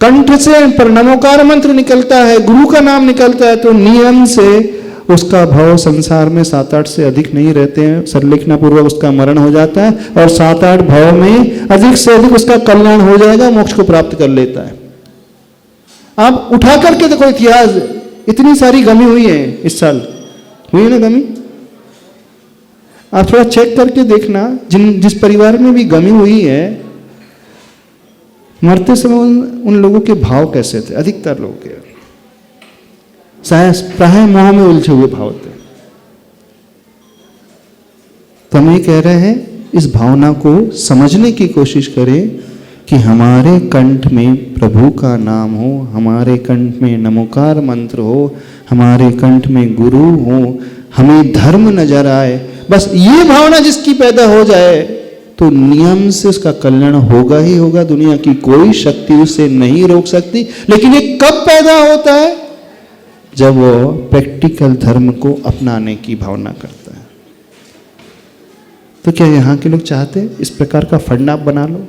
कंठ से पर नमोकार मंत्र निकलता है, गुरु का नाम निकलता है, तो नियम से उसका भाव संसार में 7-8 से अधिक नहीं रहते हैं, संलिखना पूर्वक उसका मरण हो जाता है, और 7-8 भाव में अधिक से अधिक उसका कल्याण हो जाएगा, मोक्ष को प्राप्त कर लेता है। आप उठा करके देखो इतिहास, इतनी सारी गमी हुई है इस साल, हुई है ना गमी? आप थोड़ा चेक करके देखना, जिस परिवार में भी गमी हुई है, मरते समय उन लोगों के भाव कैसे थे? अधिकतर लोगों के प्राय मोह में उलझे हुए भाव थे। तो हम ये कह रहे हैं, इस भावना को समझने की कोशिश करें कि हमारे कंठ में प्रभु का नाम हो, हमारे कंठ में नमोकार मंत्र हो, हमारे कंठ में गुरु हो, हमें धर्म नजर आए। बस ये भावना जिसकी पैदा हो जाए तो नियम से उसका कल्याण होगा ही होगा, दुनिया की कोई शक्ति उसे नहीं रोक सकती। लेकिन ये कब पैदा होता है? जब वो प्रैक्टिकल धर्म को अपनाने की भावना करता है। तो क्या यहाँ के लोग चाहते हैं इस प्रकार का फंड आप बना लो?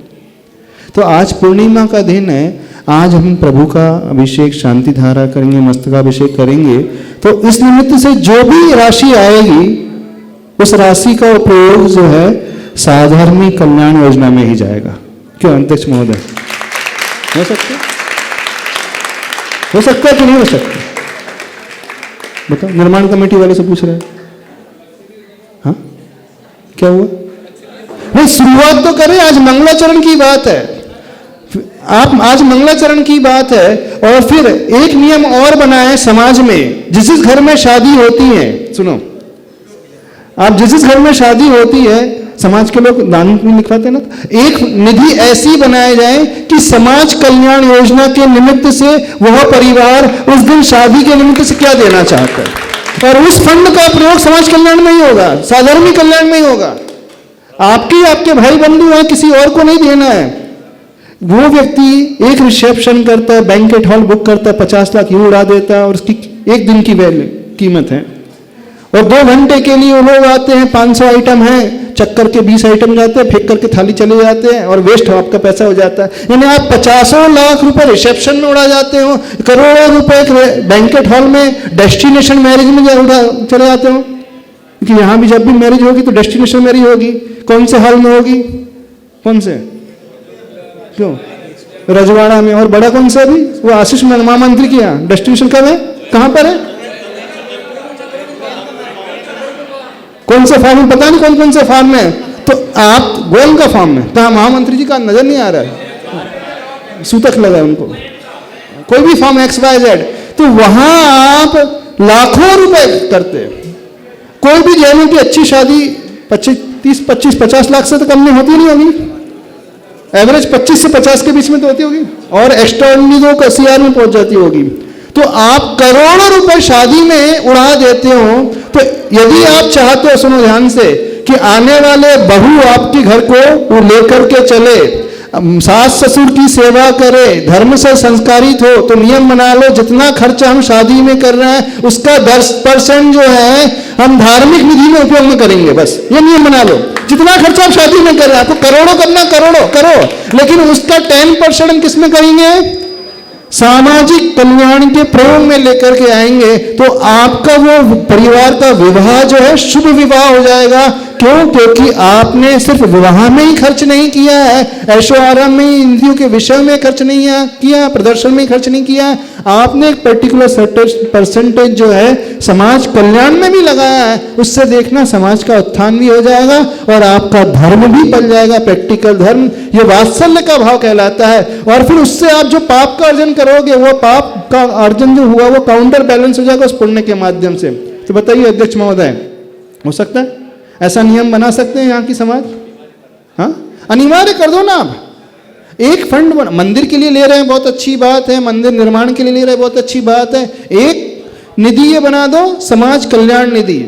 तो आज पूर्णिमा का दिन है, आज हम प्रभु का अभिषेक शांति धारा करेंगे, मस्तकाभिषेक करेंगे। तो इस निमित्त से जो भी राशि आएगी उस राशि का उपयोग जो है साधारण कल्याण योजना में ही जाएगा। क्यों अध्यक्ष महोदय? हो सकता है? हो सकता है कि नहीं हो सकता? बताओ, निर्माण कमेटी वाले से पूछ रहे हैं। हाँ, क्या हुआ? नहीं, शुरुआत तो करें। आज मंगलाचरण की बात है, आप आज मंगलाचरण की बात है। और फिर एक नियम और बनाए समाज में, जिस घर में शादी होती है, सुनो आप, जिस घर में शादी होती है, समाज के लोग दान में लिखवाते हैं ना, एक निधि ऐसी बनाई जाए कि समाज कल्याण योजना के निमित्त से वह परिवार उस दिन शादी के निमित्त से क्या देना चाहता है, और उस फंड का प्रयोग समाज कल्याण में ही होगा, साधारण कल्याण में ही होगा। आपके भाई बंधु हैं, किसी और को नहीं देना है। वो व्यक्ति एक रिसेप्शन करता है, बैंकेट हॉल बुक करता है, 50 लाख यूं उड़ा देता है, और उसकी एक दिन की कीमत है। और 2 घंटे के लिए वो लोग आते हैं, 500 आइटम है, चक्कर के 20 आइटम जाते हैं, फेंक करके थाली चले जाते हैं, और वेस्ट आपका पैसा हो जाता है। यानी आप 50 लाख रुपए रिसेप्शन में उड़ा जाते हो, करोड़ों रुपए बैंकेट हॉल में डेस्टिनेशन मैरिज में चले जाते हो। क्योंकि यहाँ भी जब भी मैरिज होगी तो डेस्टिनेशन मैरिज होगी। कौन से हॉल में होगी? कौन से? क्यों? रजवाड़ा में। और बड़ा कौन सा? अभी वो आशीष महामंत्री की यहाँ डेस्टिनेशन कब है, कहाँ पर है? कौन से फॉर्म में? पता नहीं कौन कौन से फॉर्म में। तो आप गोयल का फॉर्म में, कहा महामंत्री जी का नजर नहीं आ रहा है, सूतक लगा है उनको, कोई भी फॉर्म XYZ। तो वहां आप लाखों रुपए करते। कोई भी जैनों की अच्छी शादी 25-50 लाख से तो कम में होती नहीं होगी, एवरेज 25 से 50 के बीच में तो होती होगी, और एक्स्ट्राऑर्डिनरी तो CR में पहुंच जाती होगी। तो आप करोड़ों रुपए शादी में उड़ा देते हो। तो यदि आप चाहते हो, सुनो ध्यान से, कि आने वाले बहू आपके घर को वो लेकर के चले, सास ससुर की सेवा करे, धर्म से संस्कारित हो, तो नियम बना लो, जितना खर्चा हम शादी में कर रहे हैं उसका 10% जो है हम धार्मिक निधि में उपयोग में करेंगे। बस ये नियम बना लो, जितना खर्चा आप शादी में कर रहे हैं, आपको करोड़ों करना, करोड़ों करो, लेकिन उसका 10% हम किस में करेंगे? सामाजिक कल्याण के प्रयोग में लेकर के आएंगे। तो आपका वो परिवार का विवाह जो है शुभ विवाह हो जाएगा। क्यों? क्योंकि आपने सिर्फ विवाह में ही खर्च नहीं किया है, ऐशो आराम में ही, इंद्रियों के विषय में खर्च नहीं किया, प्रदर्शन में खर्च नहीं किया, आपने एक पर्टिकुलर परसेंटेज जो है समाज कल्याण में भी लगाया है। उससे देखना समाज का उत्थान भी हो जाएगा और आपका धर्म भी पल जाएगा, प्रैक्टिकल धर्म। ये वात्सल्य का भाव कहलाता है। और फिर उससे आप जो पाप का अर्जन करोगे, वो पाप का अर्जन जो हुआ वो काउंटर बैलेंस हो जाएगा उस पुण्य के माध्यम से। तो बताइए अध्यक्ष महोदय, हो सकता है ऐसा नियम बना सकते हैं यहाँ की समाज? हाँ, अनिवार्य कर दो ना आप। एक फंड मंदिर के लिए ले रहे हैं, बहुत अच्छी बात है, मंदिर निर्माण के लिए ले रहे हैं, बहुत अच्छी बात है। एक निधि ये बना दो, समाज कल्याण निधि,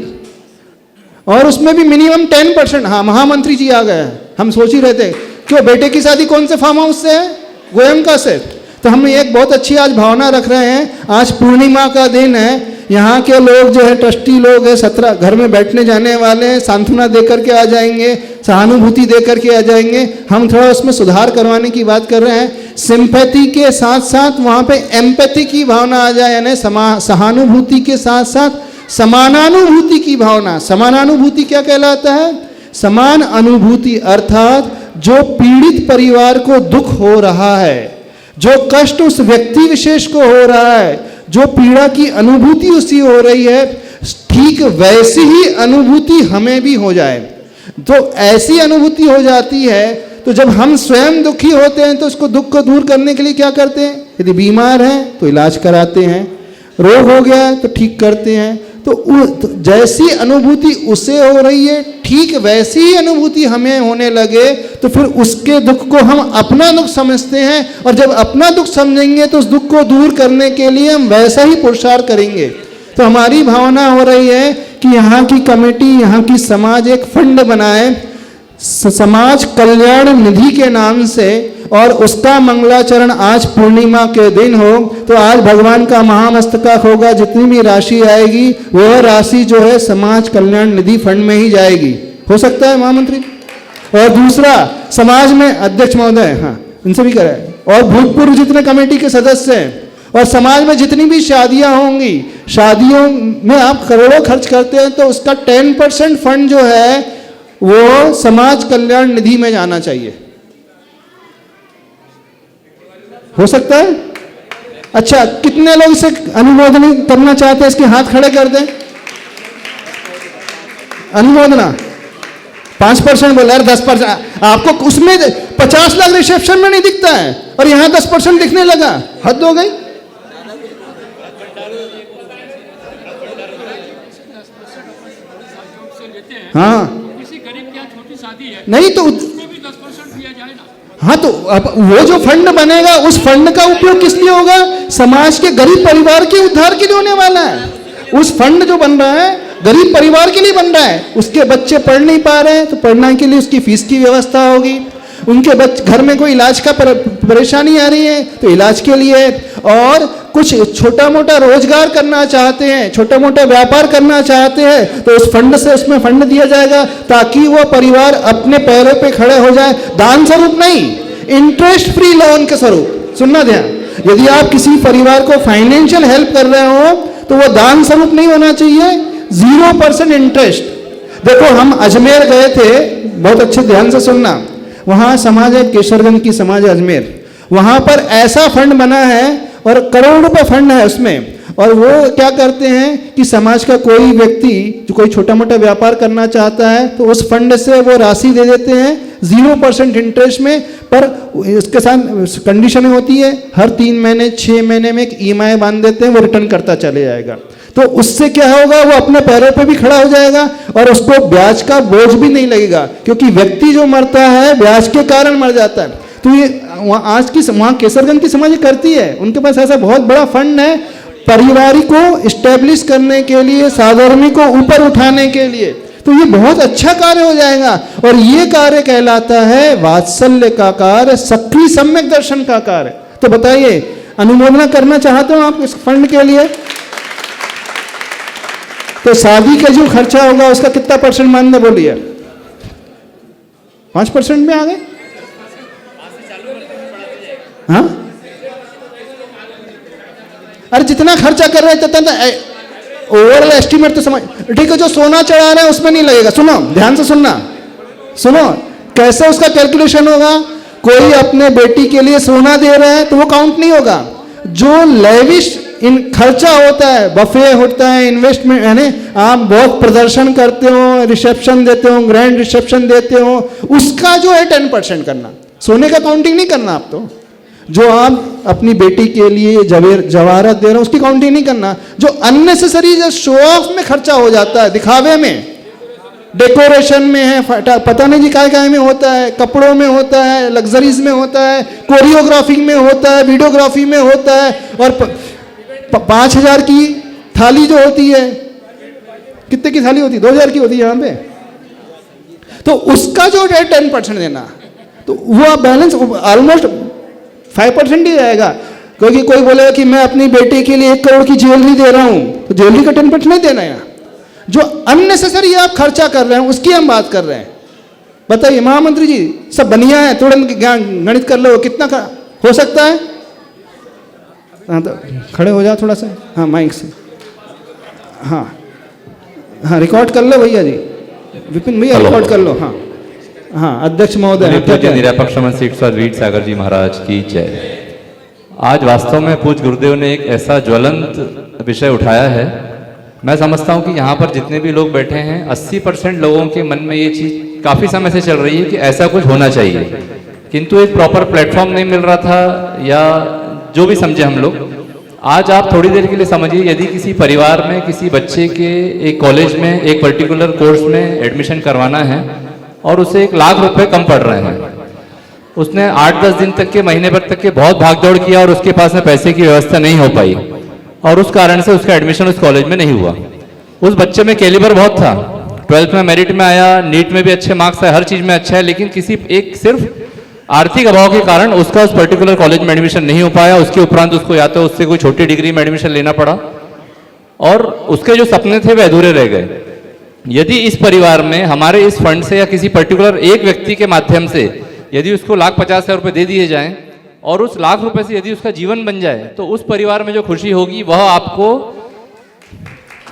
और उसमें भी मिनिमम 10%। हाँ, महामंत्री जी आ गए, हम सोच ही रहे थे क्यों बेटे की शादी कौन से फार्म हाउस से है? गोयनका से। तो हम एक बहुत अच्छी आज भावना रख रहे हैं। आज पूर्णिमा का दिन है, यहाँ के लोग जो है ट्रस्टी लोग हैं, 17 घर में बैठने जाने वाले हैं, सांत्वना देकर के आ जाएंगे, सहानुभूति देकर के आ जाएंगे। हम थोड़ा उसमें सुधार करवाने की बात कर रहे हैं। सिंपैथी के साथ साथ वहाँ पे एम्पैथी की भावना आ जाए, यानी सहानुभूति के साथ साथ समानानुभूति की भावना। समानानुभूति क्या कहलाता है? समान अनुभूति, अर्थात जो पीड़ित परिवार को दुख हो रहा है, जो कष्ट उस व्यक्ति विशेष को हो रहा है, जो पीड़ा की अनुभूति उसी हो रही है, ठीक वैसी ही अनुभूति हमें भी हो जाए। तो ऐसी अनुभूति हो जाती है। तो जब हम स्वयं दुखी होते हैं तो उसको दुख को दूर करने के लिए क्या करते हैं? यदि बीमार हैं तो इलाज कराते हैं, रोग हो गया है तो ठीक करते हैं। तो जैसी अनुभूति उसे हो रही है, ठीक वैसी ही अनुभूति हमें होने लगे तो फिर उसके दुख को हम अपना दुख समझते हैं, और जब अपना दुख समझेंगे तो उस दुख को दूर करने के लिए हम वैसा ही पुरुषार्थ करेंगे। तो हमारी भावना हो रही है कि यहाँ की कमेटी, यहाँ की समाज एक फंड बनाए समाज कल्याण निधि के नाम से, और उसका मंगलाचरण आज पूर्णिमा के दिन हो तो आज भगवान का महामस्तक होगा, जितनी भी राशि आएगी वह राशि जो है समाज कल्याण निधि फंड में ही जाएगी। हो सकता है महामंत्री? और दूसरा, समाज में अध्यक्ष महोदय, हाँ इनसे भी कराए, और भूतपूर्व जितने कमेटी के सदस्य हैं, और समाज में जितनी भी शादियां होंगी, शादियों में आप करोड़ों खर्च करते हैं तो उसका 10% फंड जो है वो समाज कल्याण निधि में जाना चाहिए। हो सकता है? अच्छा, कितने लोग इसे अनुमोदन करना चाहते हैं? इसके हाथ खड़े कर दें। अनुमोदना 5% बोला, 10%। आपको उसमें 50 लाख रिसेप्शन में नहीं दिखता है और यहां 10% दिखने लगा, हद हो गई। हाँ, किसी गरीब की छोटी शादी है, नहीं तो उसमें भी 10% दिया जाए ना। हाँ, तो अब वो जो फंड बनेगा उस फंड का उपयोग किस लिए होगा? समाज के गरीब परिवार के उद्धार के लिए होने वाला है। उस फंड जो बन रहा है गरीब परिवार के लिए बन रहा है। उसके बच्चे पढ़ नहीं पा रहे हैं तो पढ़ने के लिए उसकी फीस की व्यवस्था होगी। उनके घर में कोई इलाज का परेशानी आ रही है तो इलाज के लिए, और कुछ छोटा मोटा रोजगार करना चाहते हैं, छोटा मोटा व्यापार करना चाहते हैं तो उस फंड से उसमें फंड दिया जाएगा ताकि वो परिवार अपने पैरों पे खड़े हो जाए। दान स्वरूप नहीं, इंटरेस्ट फ्री लोन के स्वरूप। सुनना ध्यान, यदि आप किसी परिवार को फाइनेंशियल हेल्प कर रहे हो तो वो दान स्वरूप नहीं होना चाहिए, 0% इंटरेस्ट। देखो, हम अजमेर गए थे, बहुत अच्छे ध्यान से सुनना, वहां समाज है केसरगंज की समाज अजमेर, वहां पर ऐसा फंड बना है और करोड़ रुपए फंड है उसमें। और वो क्या करते हैं कि समाज का कोई व्यक्ति जो कोई छोटा मोटा व्यापार करना चाहता है तो उस फंड से वो राशि दे देते हैं 0% इंटरेस्ट में। पर इसके साथ कंडीशन होती है, हर 3 महीने 6 महीने में एक EMI बांध देते हैं, वो रिटर्न करता चले जाएगा। तो उससे क्या होगा, वो अपने पैरों पे भी खड़ा हो जाएगा और उसको ब्याज का बोझ भी नहीं लगेगा, क्योंकि व्यक्ति जो मरता है ब्याज के कारण मर जाता है। तो ये आज की वहाँ केसरगंज की समाज करती है, उनके पास ऐसा बहुत बड़ा फंड है परिवार को स्टैब्लिश करने के लिए, साधर्मी को ऊपर उठाने के लिए। तो ये बहुत अच्छा कार्य हो जाएगा और ये कार्य कहलाता है वात्सल्य का कार्य, सक्रिय सम्यक दर्शन का कार्य। तो बताइए, अनुमोदना करना चाहते हो आप इस फंड के लिए? तो शादी का जो खर्चा होगा उसका कितना % मानना बोलिए? 5% में आ गए? हाँ, अरे जितना खर्चा कर रहे हैं जितना ओवरऑल एस्टीमेट तो समझ, ठीक है। जो सोना चढ़ा रहे हैं उसमें नहीं लगेगा। सुनो, ध्यान से सुनना, सुनो कैसे उसका कैलकुलेशन होगा। कोई अपने बेटी के लिए सोना दे रहा है तो वो काउंट नहीं होगा। जो लेविश इन खर्चा होता है, बफे होता है, इन्वेस्टमेंट, यानी आप बहुत प्रदर्शन करते हो, रिसेप्शन देते हो, ग्रैंड रिसेप्शन देते हो, उसका जो है 10% करना। सोने का काउंटिंग नहीं करना आप। तो जो आप अपनी बेटी के लिए जवाहरात दे रहे हो उसकी काउंटिंग नहीं करना। जो अननेसेसरी जो शो ऑफ में खर्चा हो जाता है, दिखावे में, डेकोरेशन में है, पता नहीं जी काय में होता है, कपड़ों में होता है, लग्जरीज में होता है, कोरियोग्राफी में होता है, वीडियोग्राफी में होता है, और 5000 की थाली जो होती है, कितने की थाली होती है? 2000 की होती है यहाँ पे। तो उसका जो है 10% देना, तो वो बैलेंस ऑलमोस्ट 5% ही आएगा। क्योंकि कोई बोलेगा कि मैं अपनी बेटी के लिए 1 करोड़ की ज्वेलरी दे रहा हूं, तो ज्वेलरी का 10% नहीं देना है। जो अननेसेसरी आप खर्चा कर रहे हैं उसकी हम बात कर रहे हैं। बताइए महामंत्री जी, सब बनिया है, तुरंत गणित कर लो, कितना हो सकता है? हाँ, तो खड़े हो जाओ थोड़ा सा, हाँ माइक से, हाँ हाँ रिकॉर्ड कर लो भैया जी, विपिन भैया रिकॉर्ड कर लो। हाँ हाँ, अध्यक्ष महोदय, निरपेक्ष सीट पर वीर सागर जी महाराज की जय। आज वास्तव में पूज्य गुरुदेव ने एक ऐसा ज्वलंत विषय उठाया है। मैं समझता हूं कि यहाँ पर जितने भी लोग बैठे हैं 80% लोगों के मन में ये चीज़ काफ़ी समय से चल रही है कि ऐसा कुछ होना चाहिए, किंतु एक प्रॉपर प्लेटफॉर्म नहीं मिल रहा था, या जो भी समझे हम लोग। आज आप थोड़ी देर के लिए समझिए, यदि किसी परिवार में किसी बच्चे के एक कॉलेज में एक पर्टिकुलर कोर्स में एडमिशन करवाना है और उसे 1 लाख रुपए कम पड़ रहे हैं, उसने 8-10 दिन तक के, महीने भर तक के बहुत भागदौड़ किया और उसके पास में पैसे की व्यवस्था नहीं हो पाई और उस कारण से उसका एडमिशन उस कॉलेज में नहीं हुआ। उस बच्चे में कैलिबर बहुत था, 12th में मेरिट में आया, नीट में भी अच्छे मार्क्स आए, हर चीज़ में अच्छा है, लेकिन किसी एक सिर्फ आर्थिक अभाव के कारण उसका उस पर्टिकुलर कॉलेज में एडमिशन नहीं हो पाया। उसके उपरांत उसको या तो उससे कोई छोटी डिग्री में एडमिशन लेना पड़ा और उसके जो सपने थे वे अधूरे रह गए। यदि इस परिवार में हमारे इस फंड से या किसी पर्टिकुलर एक व्यक्ति के माध्यम से यदि उसको 1,50,000 रुपये दे दिए जाएं और उस लाख रुपए से यदि उसका जीवन बन जाए, तो उस परिवार में जो खुशी होगी वह आपको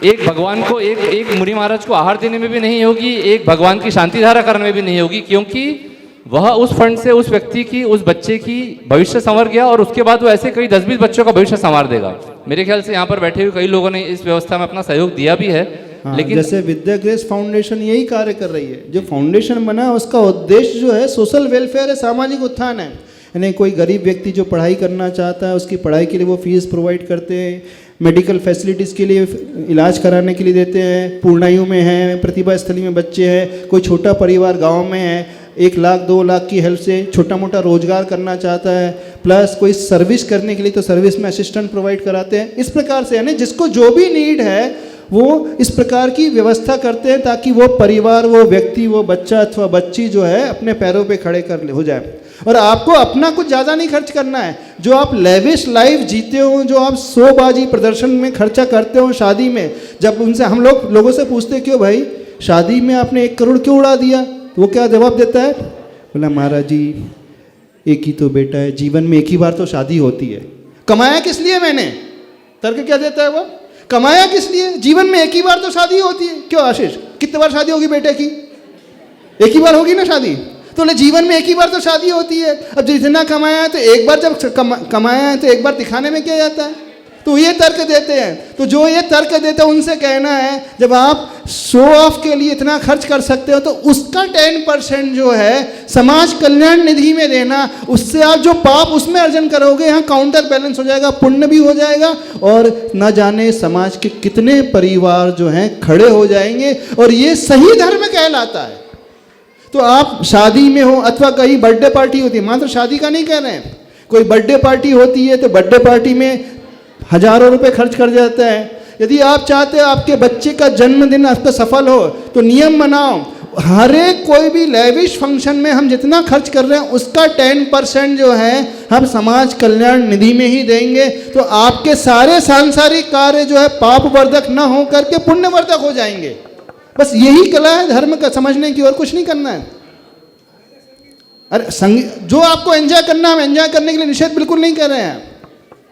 एक भगवान को एक मुनि महाराज को आहार देने में भी नहीं होगी, एक भगवान की शांति धारा करने में भी नहीं होगी, क्योंकि वह उस फंड से उस व्यक्ति की, उस बच्चे की भविष्य संवर गया और उसके बाद वो ऐसे कई 10-20 बच्चों का भविष्य संवार देगा। मेरे ख्याल से यहाँ पर बैठे हुए कई लोगों ने इस व्यवस्था में अपना सहयोग दिया भी है। हाँ, लेकिन जैसे विद्या ग्रेस फाउंडेशन यही कार्य कर रही है। जो फाउंडेशन बना उसका उद्देश्य जो है सोशल वेलफेयर है, सामाजिक उत्थान है। यानी कोई गरीब व्यक्ति जो पढ़ाई करना चाहता है उसकी पढ़ाई के लिए वो फीस प्रोवाइड करते हैं, मेडिकल फैसिलिटीज़ के लिए इलाज कराने के लिए देते हैं, पूर्णायु में है, प्रतिभा स्थली में बच्चे हैं, कोई छोटा परिवार गांव में है 1 लाख 2 लाख की हेल्प से छोटा मोटा रोजगार करना चाहता है, प्लस कोई सर्विस करने के लिए तो सर्विस में असिस्टेंट प्रोवाइड कराते हैं। इस प्रकार से यानी जिसको जो भी नीड है वो इस प्रकार की व्यवस्था करते हैं ताकि वो परिवार, वो व्यक्ति, वो बच्चा अथवा बच्ची जो है अपने पैरों पे खड़े कर हो जाए। और आपको अपना कुछ ज़्यादा नहीं खर्च करना है। जो आप लेविश लाइफ जीते हो, जो आप शोबाजी प्रदर्शन में खर्चा करते हो शादी में, जब उनसे हम लोगों से पूछते क्यों भाई शादी में आपने 1 करोड़ क्यों उड़ा दिया, तो वो क्या जवाब देता है, बोला महाराज जी एक ही तो बेटा है, जीवन में एक ही बार तो शादी होती है। कमाया किस लिए मैंने, तर्क क्या देता है वो, कमाया किस लिए, जीवन में एक ही बार तो शादी होती है। क्यों आशीष, कितने बार शादी होगी बेटे की, एक ही बार होगी ना शादी, तो ले जीवन में एक ही बार तो शादी होती है। अब जितना कमाया है तो एक बार, जब कमाया है तो एक बार दिखाने में क्या जाता है, तो ये तर्क देते हैं। तो जो ये तर्क देते हैं उनसे कहना है जब आप शो ऑफ के लिए इतना खर्च कर सकते हो तो उसका 10% जो है समाज कल्याण निधि में देना, उससे आप जो पाप उसमें अर्जन करोगे यहाँ काउंटर बैलेंस हो जाएगा, पुण्य भी हो जाएगा और न जाने समाज के कितने परिवार जो हैं खड़े हो जाएंगे और ये सही धर्म कहलाता है। तो आप शादी में हो अथवा कहीं बर्थडे पार्टी होती है, मात्र शादी का नहीं कह रहे हैं, कोई बर्थडे पार्टी होती है तो बर्थडे पार्टी में हजारों रुपए खर्च कर जाता है। यदि आप चाहते हो आपके बच्चे का जन्मदिन आपका सफल हो तो नियम बनाओ, हर एक कोई भी लेविश फंक्शन में हम जितना खर्च कर रहे हैं उसका 10% जो है हम समाज कल्याण निधि में ही देंगे, तो आपके सारे सांसारिक कार्य जो है पाप वर्धक न हो करके पुण्यवर्धक हो जाएंगे। बस यही कला है धर्म का समझने की, और कुछ नहीं करना है। अरे जो आपको एंजॉय करना है हम एंजॉय करने के लिए निषेध बिल्कुल नहीं कर रहे हैं,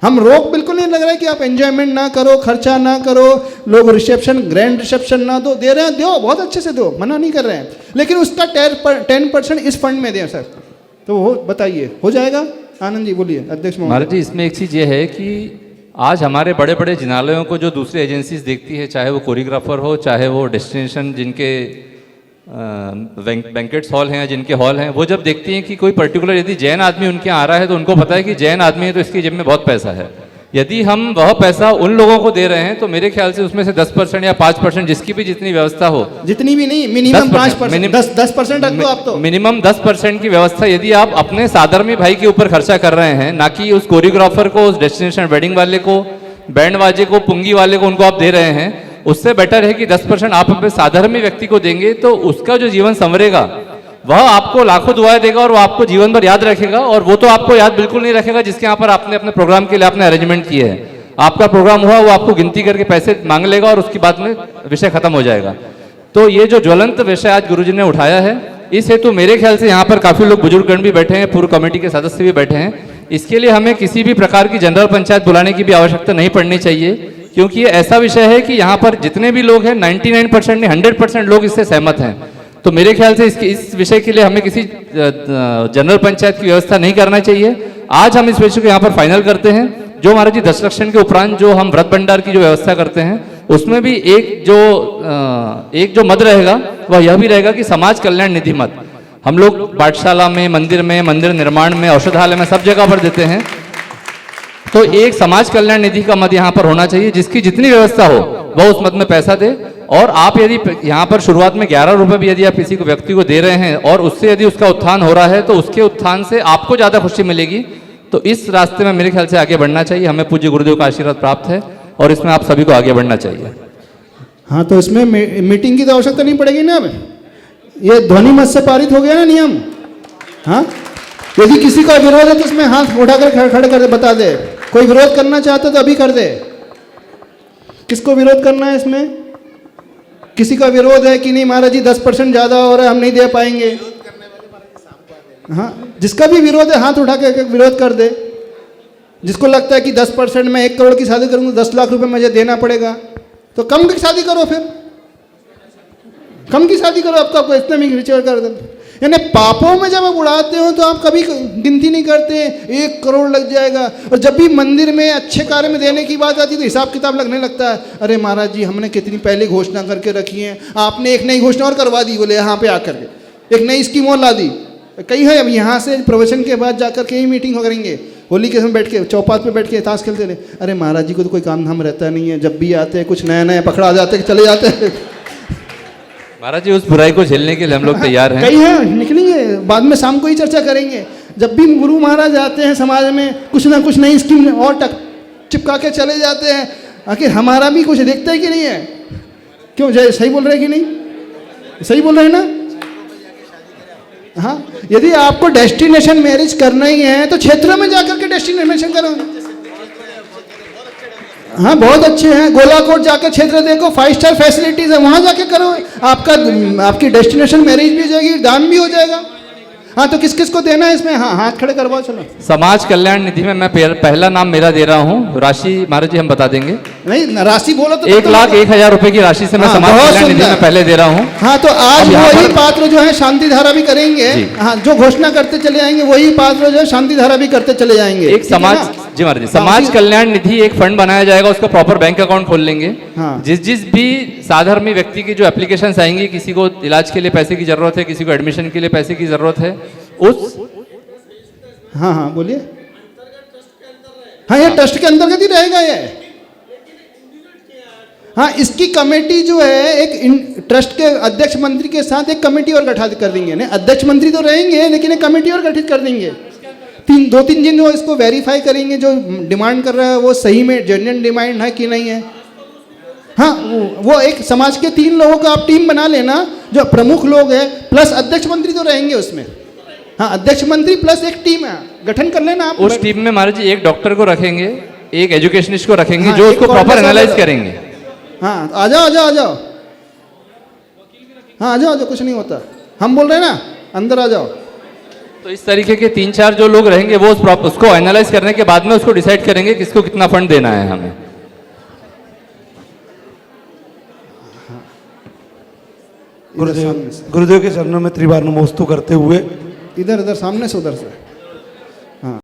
हम रोक बिल्कुल नहीं लग रहा है कि आप एंजॉयमेंट ना करो, खर्चा ना करो, लोग रिसेप्शन ग्रैंड रिसेप्शन ना दो, दे रहे हैं दो, बहुत अच्छे से दो, मना नहीं कर रहे हैं, लेकिन उसका 10% इस फंड में दें सर, तो वो बताइए हो जाएगा। आनंद जी बोलिए, अध्यक्ष महाराज जी। इसमें एक चीज़ ये है कि आज हमारे बड़े बड़े जिनालयों को जो दूसरी एजेंसीज देखती है, चाहे वो कोरियोग्राफर हो, चाहे वो डेस्टिनेशन जिनके बैंकेट्स हॉल हैं या जिनके हॉल हैं, वो जब देखती हैं कि कोई पर्टिकुलर यदि जैन आदमी उनके यहाँ आ रहा है तो उनको पता है कि जैन आदमी है तो इसकी जेब में बहुत पैसा है। यदि हम वह पैसा उन लोगों को दे रहे हैं तो मेरे ख्याल से उसमें से 10% या 5% जिसकी भी जितनी व्यवस्था हो, जितनी भी नहीं, मिनिमम 5%, 10% रख दो आप, तो मिनिमम 10% की व्यवस्था यदि आप अपने साधर्मी भाई के ऊपर खर्चा कर रहे हैं, ना कि उस कोरियोग्राफर को, उस डेस्टिनेशन वेडिंग वाले को, बैंड वाजे को, पुंगी वाले को, उनको आप दे रहे हैं, उससे बेटर है कि 10% आप अपने साधर्मी व्यक्ति को देंगे तो उसका जो जीवन संवरेगा वह आपको लाखों दुआएं देगा और वो आपको जीवन भर याद रखेगा। और वो तो आपको याद बिल्कुल नहीं रखेगा जिसके यहाँ पर आपने अपने प्रोग्राम के लिए आपने अरेंजमेंट किए है। आपका प्रोग्राम हुआ, वो आपको गिनती करके पैसे मांग लेगा और उसके बाद में विषय खत्म हो जाएगा। तो ये जो ज्वलंत विषय आज गुरुजी ने उठाया है, इस हेतु मेरे ख्याल से यहाँ पर काफी लोग बुजुर्गगण भी बैठे हैं, पूर्व कमेटी के सदस्य भी बैठे हैं, इसके लिए हमें किसी भी प्रकार की जनरल पंचायत बुलाने की भी आवश्यकता नहीं पड़नी चाहिए, क्योंकि ये ऐसा विषय है कि यहाँ पर जितने भी लोग हैं 99% नहीं 100% लोग इससे सहमत हैं। तो मेरे ख्याल से इस विषय के लिए हमें किसी जनरल पंचायत की व्यवस्था नहीं करना चाहिए। आज हम इस विषय को यहाँ पर फाइनल करते हैं। जो महाराज जी 10 लक्षण के उपरांत जो हम व्रत भंडार की जो व्यवस्था करते हैं उसमें भी एक जो मद रहेगा वह यह भी रहेगा कि समाज कल्याण निधि मद हम लोग पाठशाला में, मंदिर निर्माण में, औषधालय में, सब जगह पर देते हैं। तो एक समाज कल्याण निधि का मद यहाँ पर होना चाहिए, जिसकी जितनी व्यवस्था हो वह उस मद में पैसा दे। और आप यदि यहाँ पर शुरुआत में 11 रुपए भी यदि आप किसी को व्यक्ति को दे रहे हैं और उससे यदि उसका उत्थान हो रहा है तो उसके उत्थान से आपको ज़्यादा खुशी मिलेगी। तो इस रास्ते में मेरे ख्याल से आगे बढ़ना चाहिए। हमें पूज्य गुरुदेव का आशीर्वाद प्राप्त है और इसमें आप सभी को आगे बढ़ना चाहिए। हाँ, तो इसमें मीटिंग की तो आवश्यकता नहीं पड़ेगी ना। अब ये ध्वनि मत से पारित हो गया ना नियम। हाँ, यदि किसी का विरोध है तो उसमें हाथ उठाकर खड़े कर दे, बता दे। कोई विरोध करना चाहता तो अभी कर दे। किसको विरोध करना है इसमें? किसी का विरोध है कि नहीं महाराज जी 10% ज़्यादा हो रहा है, हम नहीं दे पाएंगे। हाँ, जिसका भी विरोध है हाथ उठा के विरोध कर दे। जिसको लगता है कि 10% में 1 करोड़ की शादी करूंगा 10 लाख रुपए मुझे देना पड़ेगा, तो कम की शादी करो। फिर कम की शादी करो। अब तो आपको इतने में विचार कर दो। यानी पापों में जब आप उड़ाते हो तो आप कभी गिनती नहीं करते 1 करोड़ लग जाएगा। और जब भी मंदिर में अच्छे कार्य में देने की बात आती है तो हिसाब किताब लगने लगता है। अरे महाराज जी हमने कितनी पहले घोषणा करके रखी है, आपने एक नई घोषणा और करवा दी, बोले यहाँ पे आकर के एक नई स्कीम और ला दी। कई है, अब यहाँ से प्रवचन के बाद जाकर के ही मीटिंग करेंगे। होली के समय बैठ के चौपात पे बैठ के ताश खेलते रहे। अरे महाराज जी को तो कोई काम धाम रहता नहीं है, जब भी आते हैं कुछ नया नया पकड़ा जाते हैं, चले जाते हैं। महाराज जी उस बुराई को झेलने के लिए हम लोग तैयार हैं। कई हैं, निकलेंगे बाद में, शाम को ही चर्चा करेंगे। जब भी गुरु महाराज आते हैं समाज में कुछ ना कुछ नई स्कीम और चिपका के चले जाते हैं। आखिर हमारा भी कुछ देखते हैं कि नहीं है? क्यों जय सही बोल रहे कि नहीं? सही बोल रहे हैं ना? हाँ, यदि आपको डेस्टिनेशन मैरिज करना ही है तो क्षेत्र में जाकर के डेस्टिनेशन करो। हाँ, बहुत अच्छे हैं। गोलाकोट जाकर क्षेत्र देखो, 5 स्टार फैसिलिटीज है, वहां जाके करो। आपकी डेस्टिनेशन मैरिज भी हो जाएगी, दान भी हो जाएगा। हाँ, तो किस किस को देना है इसमें? हाँ, हाथ खड़े करवाओ। चलो, समाज कल्याण निधि में मैं पहला नाम मेरा दे रहा हूँ। राशि महाराज जी हम बता देंगे। नहीं, राशि बोलो तो 1,01,000 रुपए की राशि से मैं हाँ, समाज बहुत कल्याण निधि सुंदर। में पहले दे रहा हूँ। हाँ, तो आज अब यहाँ वही पर- पात्र जो है शांति धारा भी करेंगे। जी। हाँ, जो घोषणा करते चले जाएंगे वही पात्र जो है शांति धारा भी करते चले जाएंगे। एक ठीक है समाज ना? जी महाराज जी, हाँ, समाज उसी- कल्याण निधि एक फंड बनाया जाएगा, उसका प्रॉपर बैंक अकाउंट खोल लेंगे। हाँ। जिस भी साधर्मी व्यक्ति की जो एप्लीकेशंस आएंगी, किसी को इलाज के लिए पैसे की जरूरत है, किसी को एडमिशन के लिए पैसे की जरूरत है, उस हाँ हाँ बोलिए। हाँ, ये ट्रस्ट के अंतर्गत ही रहेगा ये। हाँ, इसकी कमेटी जो है एक ट्रस्ट के अध्यक्ष मंत्री के साथ एक कमेटी और गठित कर देंगे। नहीं, अध्यक्ष मंत्री तो रहेंगे लेकिन एक कमेटी और गठित कर देंगे। 2-3 दिन वो इसको वेरीफाई करेंगे, जो डिमांड कर रहा है वो सही में जेन्युइन डिमांड है कि नहीं है। हाँ, वो एक समाज के 3 लोगों का आप टीम बना लेना, जो प्रमुख लोग हैं, प्लस अध्यक्ष मंत्री तो रहेंगे उसमें। हाँ, अध्यक्ष मंत्री प्लस एक टीम है, गठन कर लेना आप। उस टीम में महाराज जी एक डॉक्टर को रखेंगे, एक एजुकेशनिस्ट को रखेंगे, हाँ, जो एक उसको प्रॉपर coordinator एनालाइज होगा। करेंगे। हाँ, आ जाओ। हाँ, आ जाओ, कुछ नहीं होता। हम बोल रहे हैं ना, अंदर आ जाओ। तो इस तरीके के 3-4 जो लोग रहेंगे वो उसको एनालाइज करने के बाद में उसको डिसाइड करेंगे किसको कितना फंड देना है हमें। गुरुदेव के चरणों में त्रिवार नमोस्तु करते हुए इधर सामने से उधर से